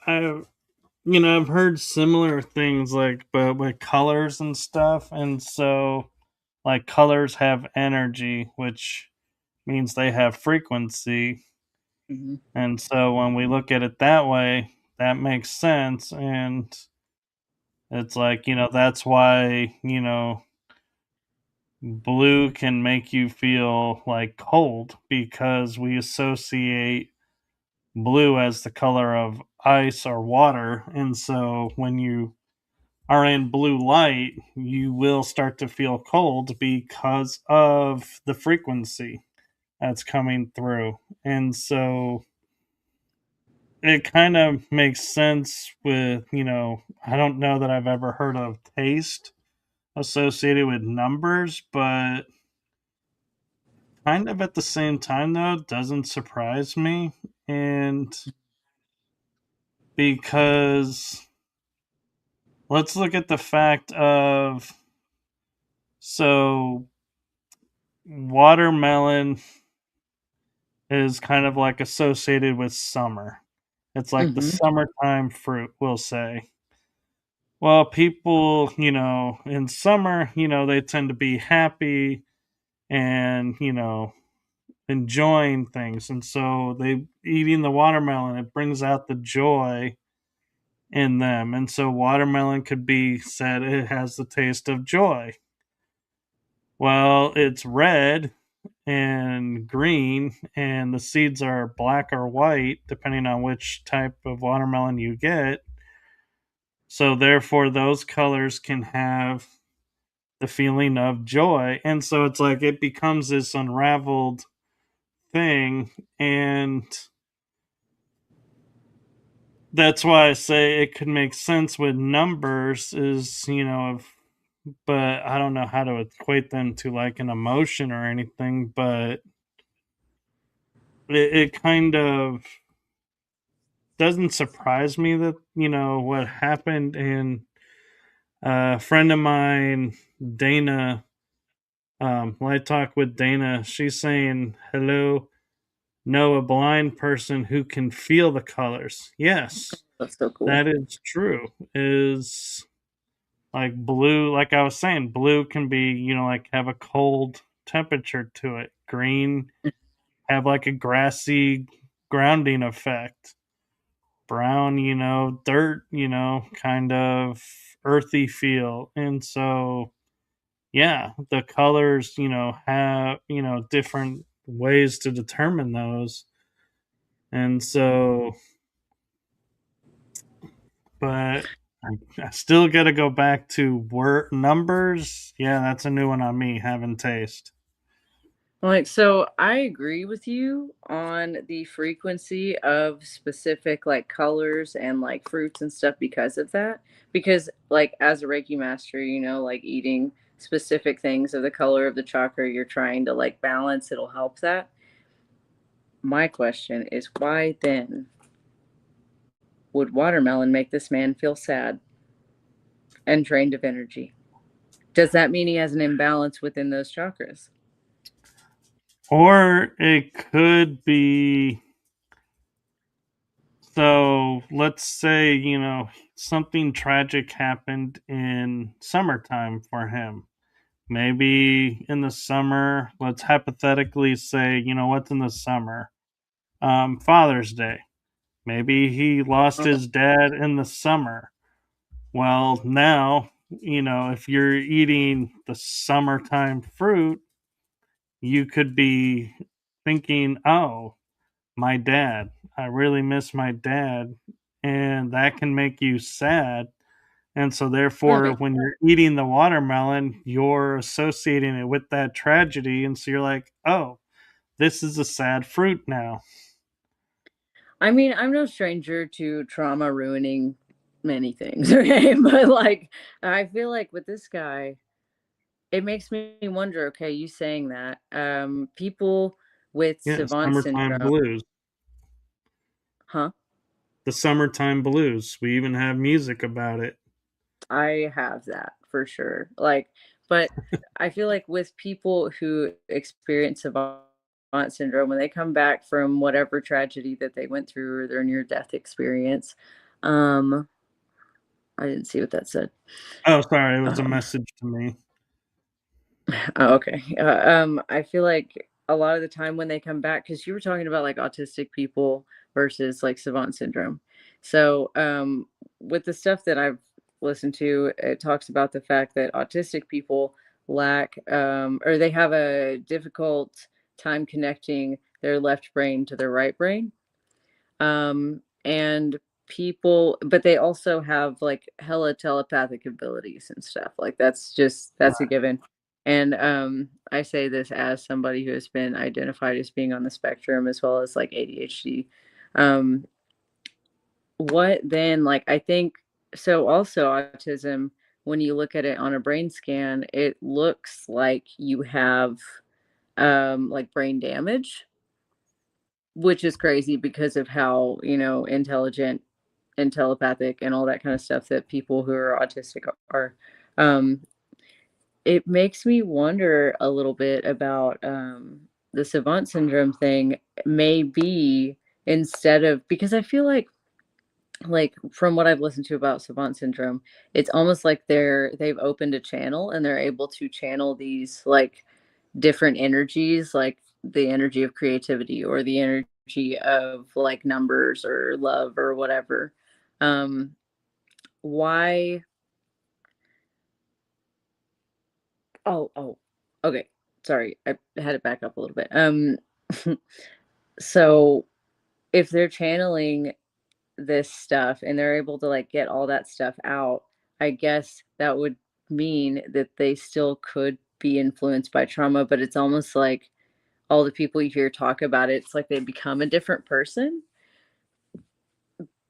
I've heard similar things like but with colors and stuff, and so like colors have energy, which means they have frequency. mhm. And so when we look at it that way, that makes sense. And it's like, that's why, blue can make you feel like cold because we associate blue as the color of ice or water. And so when you are in blue light, you will start to feel cold because of the frequency that's coming through. And so it kind of makes sense with, I don't know that I've ever heard of taste associated with numbers, but kind of at the same time, though, it doesn't surprise me. And because let's look at the fact of so watermelon is kind of like associated with summer. It's like the Mhm. summertime fruit, we'll say. Well, people, in summer, they tend to be happy and, enjoying things. And so they eating the watermelon, it brings out the joy in them. And so watermelon could be said it has the taste of joy. Well, it's red and green, and the seeds are black or white, depending on which type of watermelon you get. So, therefore, those colors can have the feeling of joy. And so it's like it becomes this unraveled thing. And that's why I say it could make sense with numbers, is, but I don't know how to equate them to like an emotion or anything. But it kind of doesn't surprise me that, what happened. And a friend of mine, Dana, Light Talk with Dana, she's saying, hello, know a blind person who can feel the colors. Yes, That's so cool. that is true. Is like blue, like I was saying, blue can be, like have a cold temperature to it. Green have like a grassy grounding effect. Brown, dirt, kind of earthy feel. And so, yeah, the colors, have, different ways to determine those. And so, but I still got to go back to word numbers. Yeah, that's a new one on me, having taste. Like, so I agree with you on the frequency of specific like colors and like fruits and stuff because of that. Because, like, as a Reiki master, like eating specific things of the color of the chakra you're trying to like balance, it'll help that. My question is, why then would watermelon make this man feel sad and drained of energy? Does that mean he has an imbalance within those chakras? Or it could be, so let's say, something tragic happened in summertime for him. Maybe in the summer, let's hypothetically say, what's in the summer? Father's Day. Maybe he lost Oh, his dad in the summer. Well, now, if you're eating the summertime fruit, you could be thinking, oh, my dad. I really miss my dad. And that can make you sad. And so, oh, therefore, when you're eating the watermelon, you're associating it with that tragedy. And so you're like, oh, this is a sad fruit now. I mean, I'm no stranger to trauma ruining many things, okay? But like, I feel like with this guy, it makes me wonder, okay, you saying that, people with Yeah, savant summertime syndrome, blues. huh? the summertime blues. We even have music about it. I have that for sure. Like, but I feel like with people who experience savant syndrome, when they come back from whatever tragedy that they went through or their near death experience, um, I didn't see what that said. Oh, sorry, it was a Um, message to me. Oh, okay. I feel like a lot of the time when they come back, because you were talking about like autistic people versus like savant syndrome. So, with the stuff that I've listened to, it talks about the fact that autistic people lack, or they have a difficult time connecting their left brain to their right brain. And people, but they also have like hella telepathic abilities and stuff. Like that's a given. And I say this as somebody who has been identified as being on the spectrum as well as like ADHD. Um, what then, like, I think so also autism, when you look at it on a brain scan, it looks like you have like brain damage, which is crazy because of how, intelligent and telepathic and all that kind of stuff that people who are autistic are. Um, it makes me wonder a little bit about the savant syndrome thing. Maybe instead of, because I feel like from what I've listened to about savant syndrome, it's almost like they've opened a channel and they're able to channel these like different energies, like the energy of creativity or the energy of like numbers or love or whatever. Um, why? Oh, okay. Sorry, I had it back up a little bit. So if they're channeling this stuff and they're able to like get all that stuff out, I guess that would mean that they still could be influenced by trauma, but it's almost like all the people you hear talk about it, it's like they become a different person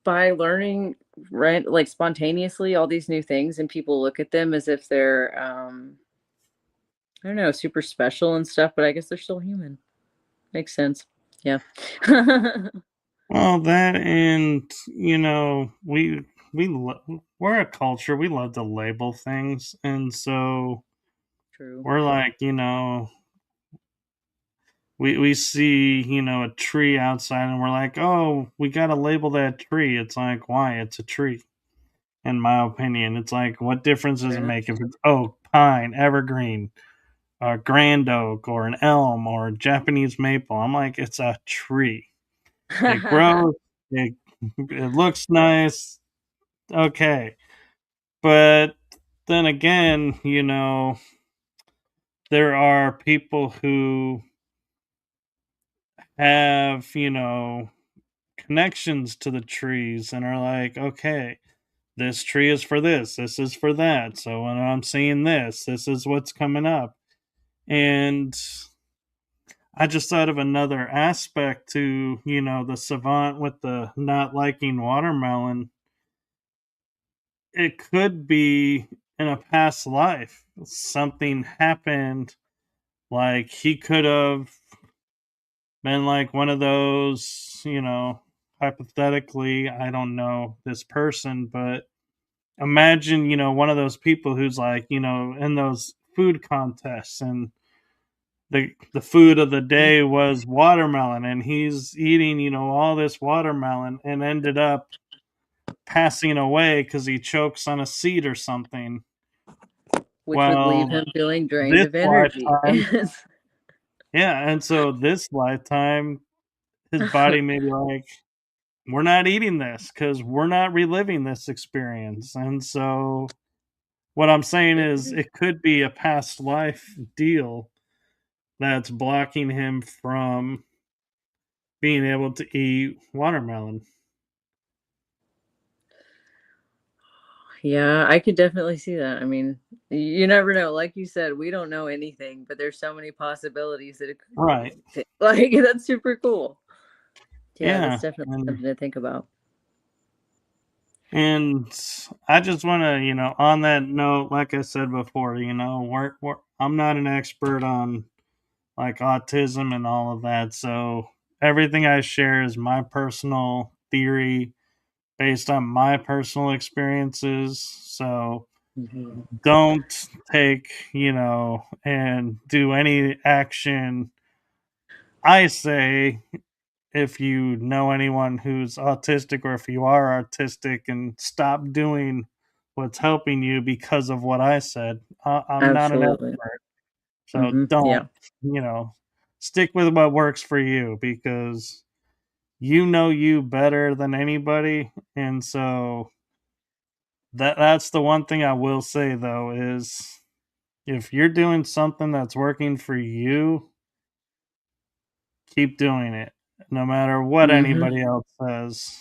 by learning, right, like spontaneously all these new things, and people look at them as if they're I don't know, super special and stuff, but I guess they're still human. Makes sense. Yeah. Well, that and we're a culture. We love to label things, and so True. we're like, we see a tree outside, and we're like, oh, we got to label that tree. It's like, why? It's a tree. In my opinion, it's like, what difference does it Yeah. make if it's oak, pine, evergreen, a grand oak, or an elm, or a Japanese maple? I'm like, it's a tree. It grows. It looks nice. Okay. But then again, there are people who have, connections to the trees and are like, okay, this tree is for this is for that. So when I'm seeing this is what's coming up. And I just thought of another aspect to, the savant with the not liking watermelon. It could be in a past life. Something happened. Like he could have been like one of those, hypothetically, I don't know this person, but imagine, one of those people who's like, in those food contests and the food of the day was watermelon and he's eating, all this watermelon and ended up passing away because he chokes on a seed or something. Which would leave Well, him feeling drained this of energy. lifetime, yeah, and so this lifetime, his body may be like, we're not eating this because we're not reliving this experience. And so, what I'm saying is, it could be a past life deal that's blocking him from being able to eat watermelon. Yeah, I could definitely see that. I mean, you never know. Like you said, we don't know anything, but there's so many possibilities that it Right. could, like, that's super cool. Yeah, that's Yeah. definitely And, something to think about. and I just want to, on that note, like I said before, I'm not an expert on like autism and all of that. So everything I share is my personal theory. based on my personal experiences. So Mhm. don't take, and do any action I say if you know anyone who's autistic or if you are autistic, and stop doing what's helping you because of what I said. I'm not an Absolutely. expert. So Hmm. don't, Yeah. you know, stick with what works for you because you know you better than anybody. And so that's the one thing I will say though is if you're doing something that's working for you, keep doing it no matter what Hmm. anybody else says.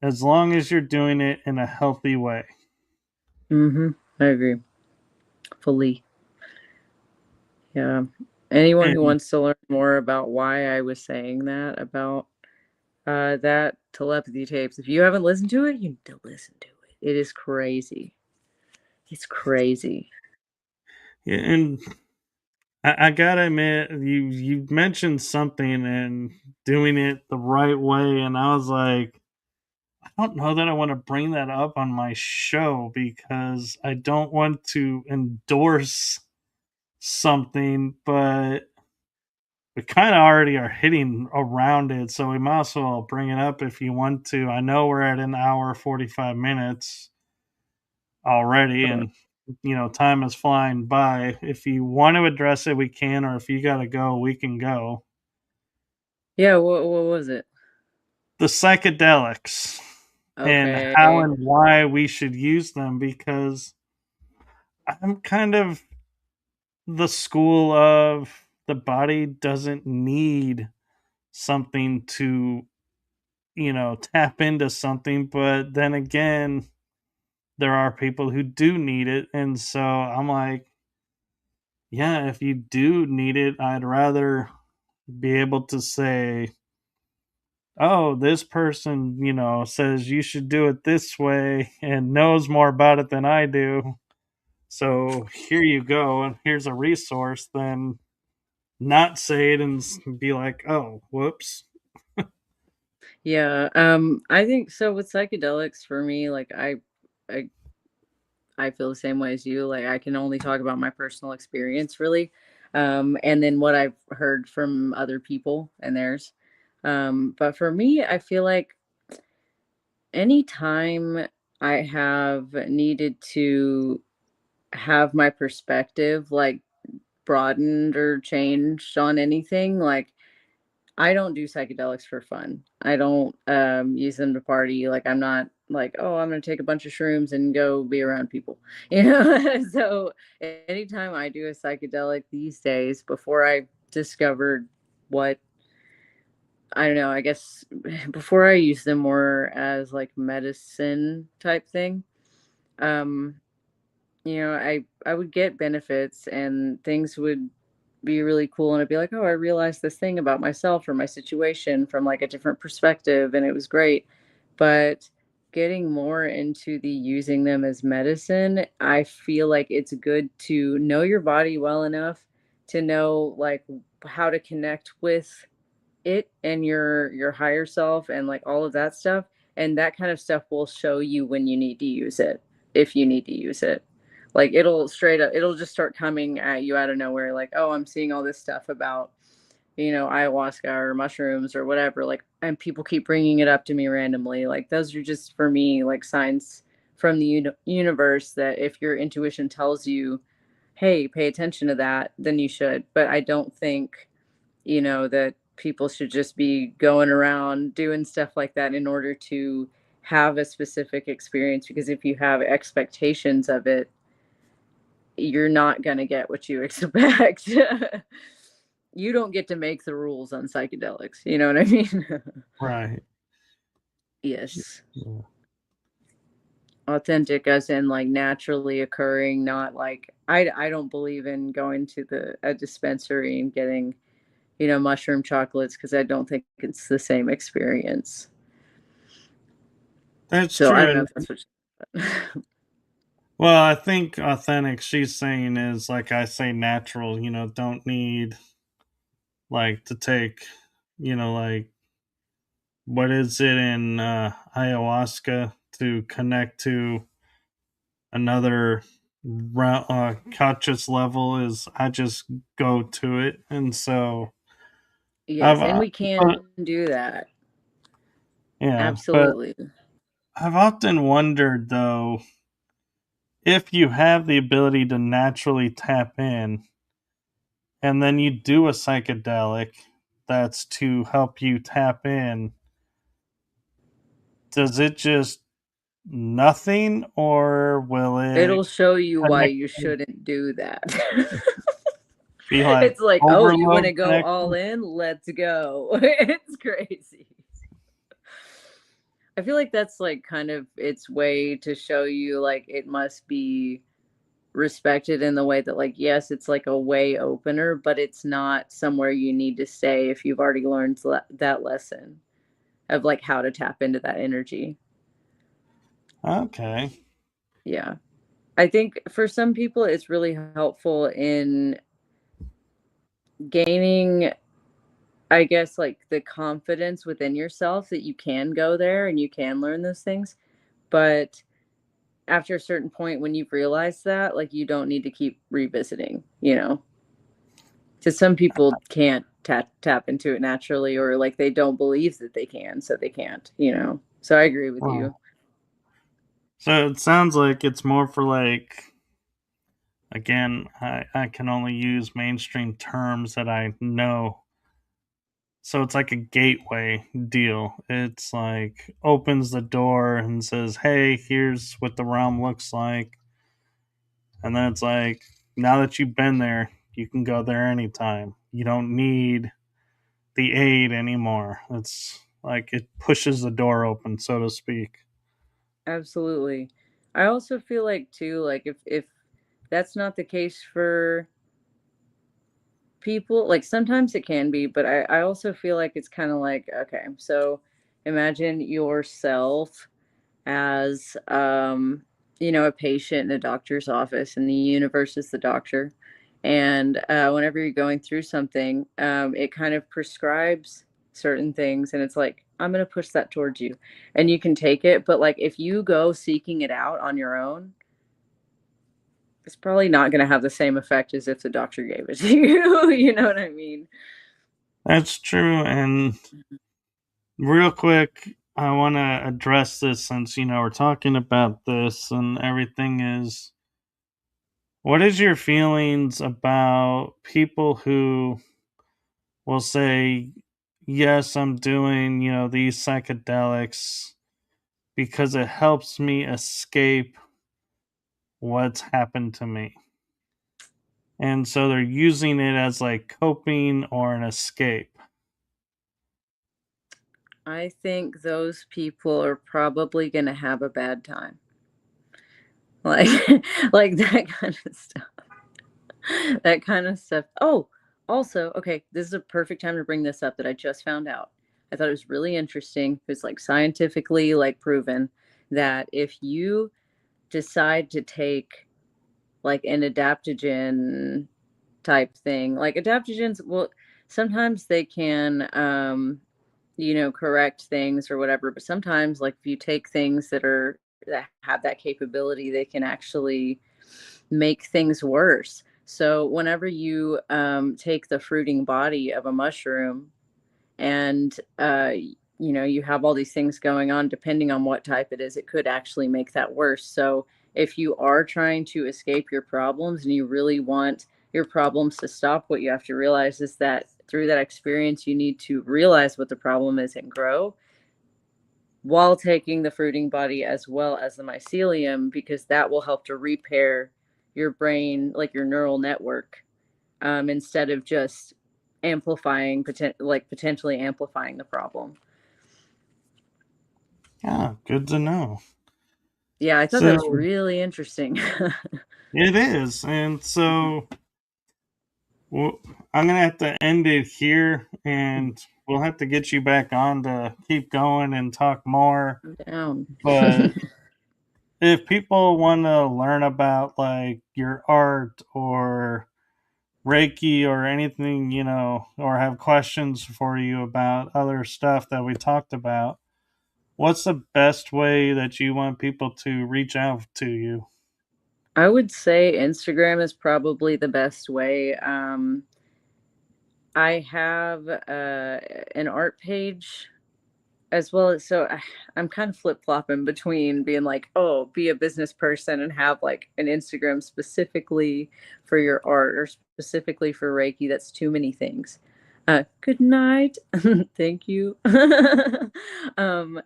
As long as you're doing it in a healthy way. Hmm. I agree fully. Yeah. Anyone who And wants to learn more about why I was saying that about that telepathy tapes, if you haven't listened to it, you need to listen to it. It is crazy. It's crazy. and I gotta admit, you mentioned something and doing it the right way, and I was like, I don't know that I want to bring that up on my show because I don't want to endorse something, but we kind of already are hitting around it, so we might as well bring it up if you want to. I know we're at an hour 45 minutes already, Sure. and time is flying by. If you want to address it, we can, or if you got to go, we can go. Yeah, what was it? The psychedelics and how Okay. and why we should use them because I'm kind of the school of the body doesn't need something to, tap into something, but then again, there are people who do need it. And so I'm like, yeah, if you do need it, I'd rather be able to say, oh, this person, says you should do it this way and knows more about it than I do. So here you go, and here's a resource, then not say it and be like, oh, whoops. Yeah, I think so with psychedelics for me, like I I feel the same way as you. Like I can only talk about my personal experience really. And then what I've heard from other people and theirs. But for me, I feel like anytime I have needed to have my perspective like broadened or changed on anything, like I don't do psychedelics for fun. I don't use them to party. Like I'm not like, oh, I'm gonna take a bunch of shrooms and go be around people. You know? So anytime I do a psychedelic these days, before I discovered what I don't know, I guess before I use them more as like medicine type thing, um, I would get benefits and things would be really cool and I'd be like, "Oh, I realized this thing about myself or my situation from like a different perspective and it was great." But getting more into the using them as medicine, I feel like it's good to know your body well enough to know like how to connect with it and your higher self and like all of that stuff, and that kind of stuff will show you when you need to use it, if you need to use it. Like it'll straight up it'll just start coming at you out of nowhere like, oh, I'm seeing all this stuff about ayahuasca or mushrooms or whatever, like, and people keep bringing it up to me randomly. Like those are just for me like signs from the universe that if your intuition tells you, hey, pay attention to that, then you should. But I don't think that people should just be going around doing stuff like that in order to have a specific experience, because if you have expectations of it, you're not going to get what you expect. You don't get to make the rules on psychedelics. You know what I mean? Right. Yes. Yeah. Authentic as in like naturally occurring, not like I don't believe in going to the a dispensary and getting mushroom chocolates because I don't think it's the same experience. That's So I true. don't know And if that's what well, I think authentic she's saying is like I say natural, don't need like to take, like what is it in ayahuasca to connect to another conscious level is I just go to it, and so I've Yes, and we can but do that. yeah, but Absolutely. I've often wondered though if you have the ability to naturally tap in, and then you do a psychedelic that's to help you tap in, does it just nothing, or will it It'll show you why connect you shouldn't do that. be like It's like, "Oh, you overload wanna go all connection? in? Let's go." It's crazy. I feel like that's, like, kind of its way to show you, like, it must be respected in the way that, like, yes, it's like a way opener, but it's not somewhere you need to stay if you've already learned that lesson of, like, how to tap into that energy. Okay. Yeah. I think for some people, it's really helpful in gaining, I guess, like, the confidence within yourself that you can go there and you can learn those things, but after a certain point when you've realized that, like, you don't need to keep revisiting, you know? 'Cause some people can't tap into it naturally or, like, they don't believe that they can, so they can't, you know? So I agree with you. Well, so it sounds like it's more for like again, I can only use mainstream terms that I know. So it's like a gateway deal. It's like opens the door and says, "Hey, here's what the realm looks like." And then it's like now that you've been there, you can go there anytime. You don't need the aid anymore. It's like it pushes the door open, so to speak. Absolutely. I also feel like too, like, if that's not the case for people, like, sometimes it can be, but I also feel like it's kinda like, okay, so imagine yourself as, a patient in a doctor's office, and the universe is the doctor. And whenever you're going through something, it kind of prescribes certain things, and it's like, I'm going to push that towards you. And you can take it. But like, if you go seeking it out on your own, it's probably not going to have the same effect as if the doctor gave it to you. You know what I mean? That's true. And real quick, I want to address this since, we're talking about this and everything is what is your feelings about people who will say, yes, I'm doing, these psychedelics because it helps me escape what's happened to me. And so they're using it as like coping or an escape. I think those people are probably going to have a bad time. Like, like that kind of stuff. That kind of stuff. Oh, also, okay, this is a perfect time to bring this up that I just found out. I thought it was really interesting. It's like scientifically like proven that if you decide to take like an adaptogen type thing, like adaptogens, well, sometimes they can correct things or whatever, but sometimes like if you take things that have that capability, they can actually make things worse. So whenever you take the fruiting body of a mushroom and you have all these things going on, depending on what type it is, it could actually make that worse. So if you are trying to escape your problems and you really want your problems to stop, what you have to realize is that through that experience, you need to realize what the problem is and grow while taking the fruiting body as well as the mycelium, because that will help to repair your brain, like your neural network, instead of just potentially amplifying the problem. Yeah, good to know. Yeah, I thought that was So really interesting. it is. And so well, I'm going to have to end it here and we'll have to get you back on to keep going and talk more. I'm down. But if people want to learn about like your art or Reiki or anything, or have questions for you about other stuff that we talked about, what's the best way that you want people to reach out to you? I would say Instagram is probably the best way. I have an art page as well as I'm kind of flip flopping between being like, oh, be a business person and have like an Instagram specifically for your art or specifically for Reiki. That's too many things. Good night. Thank you. um,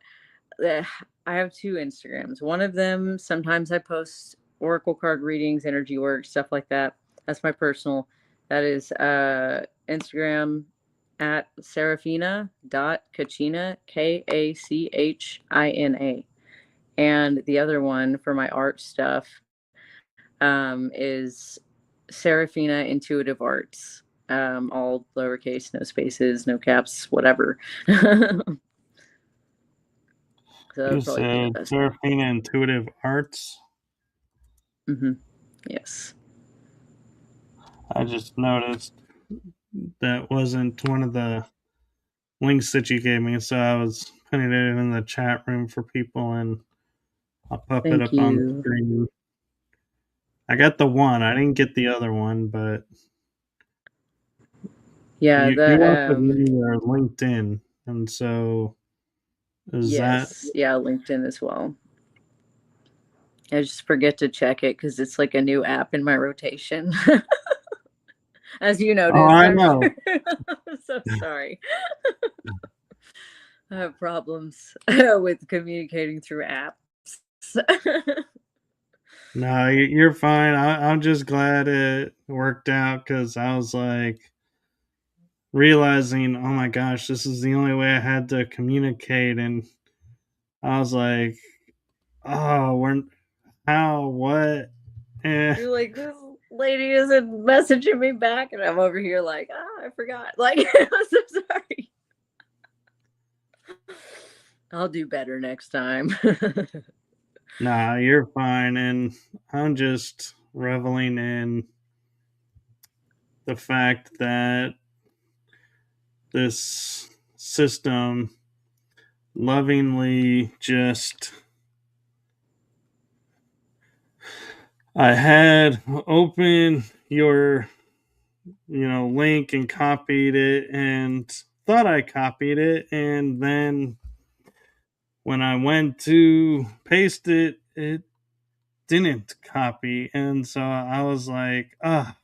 eh, I have two Instagrams. One of them, sometimes I post oracle card readings, energy work, stuff like that. That's my personal. That is Instagram at Seraphina.Kachina, Kachina. And the other one for my art stuff is Seraphina Intuitive Arts. All lowercase, no spaces, no caps, whatever. So that You would probably be the said best. Seraphina Intuitive Arts. Mm-hmm. Yes. I just noticed that wasn't one of the links that you gave me, so I was putting it in the chat room for people, and I'll pop it Thank up on the you. screen. I got the one. I didn't get the other one, but Yeah, you the also gave me your LinkedIn, and so is that? yes, yeah, LinkedIn as well. I just forget to check it because it's like a new app in my rotation. As you Oh, noticed, I I'm know. sure. I'm so sorry. I have problems with communicating through apps. No, you're fine. I'm just glad it worked out because I was like realizing, oh my gosh, this is the only way I had to communicate, and I was like, oh, we're how what? Eh. You're like, this lady isn't messaging me back, and I'm over here like, I forgot. Like, I'm so sorry. I'll do better next time. Nah, you're fine, and I'm just reveling in the fact that this system lovingly just I had opened your link and copied it and thought I copied it, and then when I went to paste it, it didn't copy, and so I was like, ah,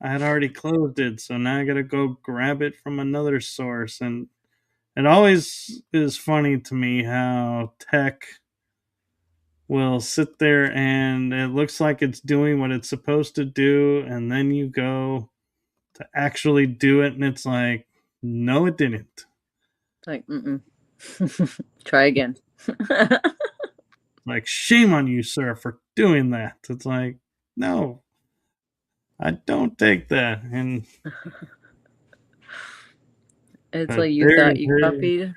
I had already closed it, so now I gotta go grab it from another source. And it always is funny to me how tech will sit there and it looks like it's doing what it's supposed to do, and then you go to actually do it, and it's like, no, it didn't. Like, mm-mm. Try again. Like, shame on you, sir, for doing that. It's like, no, I don't take that. And It's but like you there, thought you there, copied.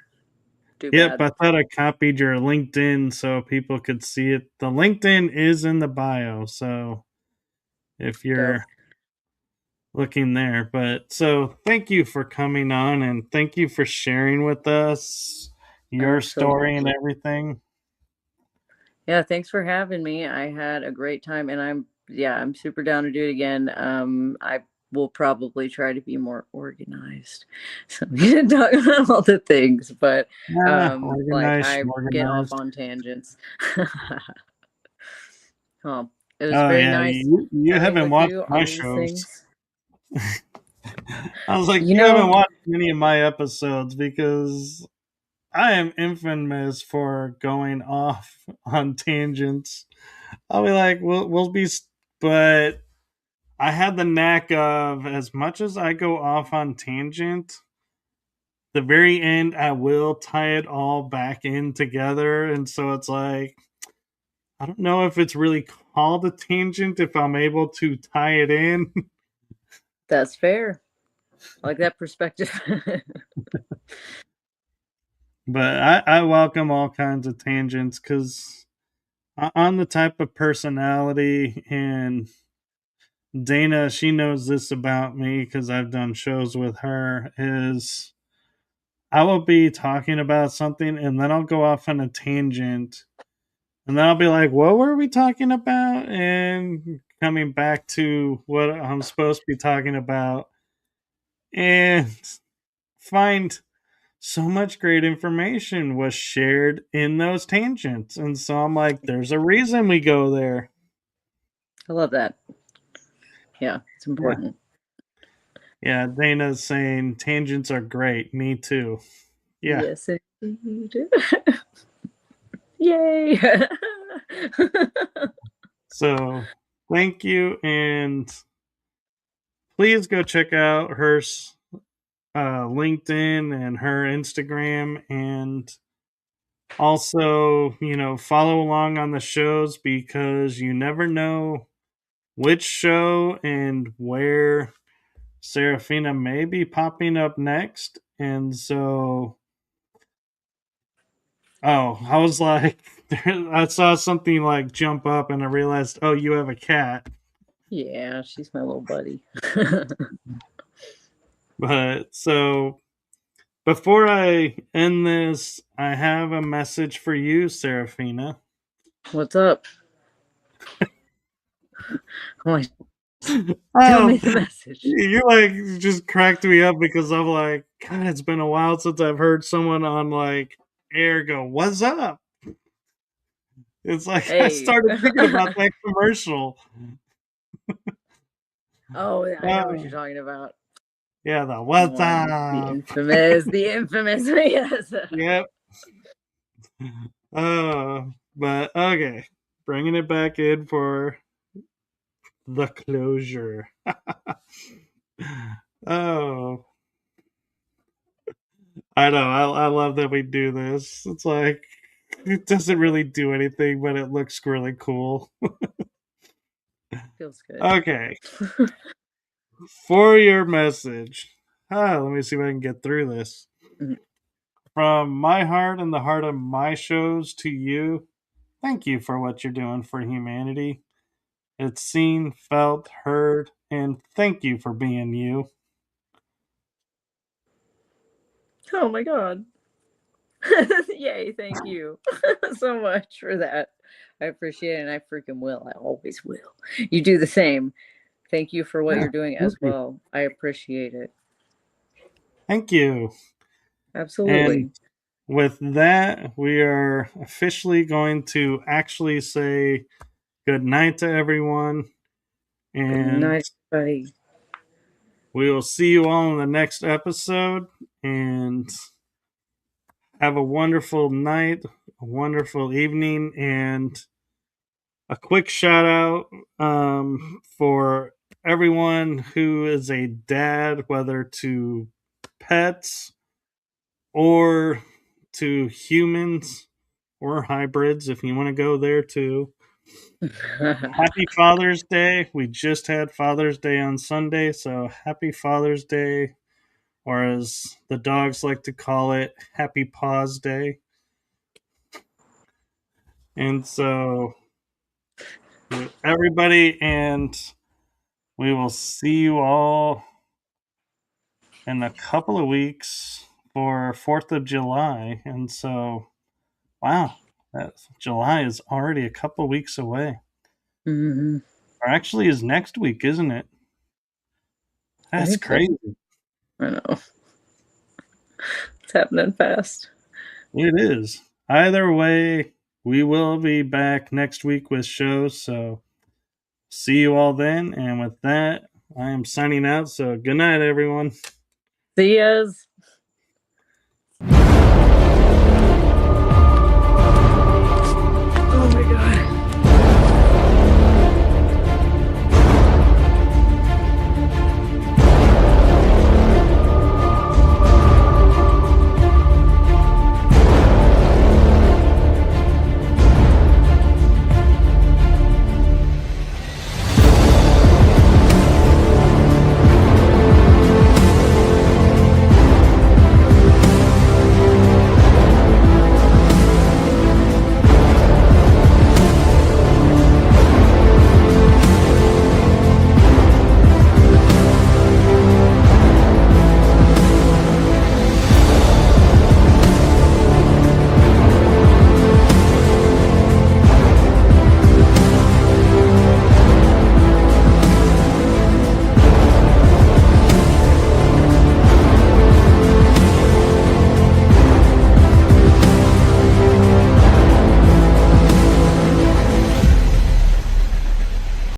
Too yep, bad. I thought I copied your LinkedIn so people could see it. The LinkedIn is in the bio, so if Dope. you're looking there. But so thank you for coming on and thank you for sharing with us your story and Absolutely. everything. Yeah, thanks for having me. I had a great time and I'm super down to do it again. I will probably try to be more organized. So we didn't talk about all the things, but Yeah, like organized, I get off organized. on tangents. Oh, it was Oh very yeah, nice you chatting haven't with watched you my on these shows. things. I was like, You you haven't know, watched any of my episodes because I am infamous for going off on tangents. I'll be like, we'll be, but I had the knack of as much as I go off on tangent, the very end I will tie it all back in together, and so it's like I don't know if it's really called a tangent if I'm able to tie it in. that's fair. I like that perspective. But I welcome all kinds of tangents because I'm the type of personality and Dana, she knows this about me because I've done shows with her, is I will be talking about something and then I'll go off on a tangent and then I'll be like, what were we talking about? And coming back to what I'm supposed to be talking about and find so much great information was shared in those tangents. And so I'm like, there's a reason we go there. I love that. Yeah, it's Yeah. important. Yeah. Dana's saying tangents are great. Me too. Yeah. Yes, indeed. Yay! So thank you. And please go check out her LinkedIn and her Instagram. And also, follow along on the shows because you never know which show and where Seraphina may be popping up next. And so, I was like, I saw something like jump up and I realized, oh, you have a cat. Yeah, she's my little buddy. But so before I end this, I have a message for you, Seraphina. What's up? I'm like, tell me Oh, the message. you like just cracked me up because I'm like, God, it's been a while since I've heard someone on like air go, "What's up?" It's like I Hey. started thinking about that commercial. Oh, I know what you're Oh, talking about. yeah, the The "What's one, up?" the infamous, yes. Yep. But okay, bringing it back in for the closure. Oh, I know. I love that we do this. It's like it doesn't really do anything, but it looks really cool. Feels good. Okay, for your message. Let me see if I can get through this. Mhm. From my heart and the heart of my shows to you, thank you for what you're doing for humanity. It's seen, felt, heard, and thank you for being you. Oh my god. Yay, thank you so much for that. I appreciate it and I freaking will. I always will. You do the same. Thank you for what Yeah, you're doing thank as you. well. I appreciate it. Thank you. And Absolutely. with that, we are officially going to actually say good night to everyone. Good And night, buddy. we will see you all in the next episode. And have a wonderful night, a wonderful evening, and a quick shout out for everyone who is a dad, whether to pets or to humans or hybrids, if you want to go there too. Happy Father's Day. We just had Father's Day on Sunday, so happy Father's Day, or as the dogs like to call it, Happy Paws Day. And so, everybody, and we will see you all in a couple of weeks for 4th of July. And so, wow, that July is already a couple of weeks away. Hmm. Or actually is next week, isn't it? I That's think so. crazy. I know. It's happening fast. It is. Either way, we will be back next week with shows. So see you all then. And with that, I am signing out. So good night, everyone. See yas.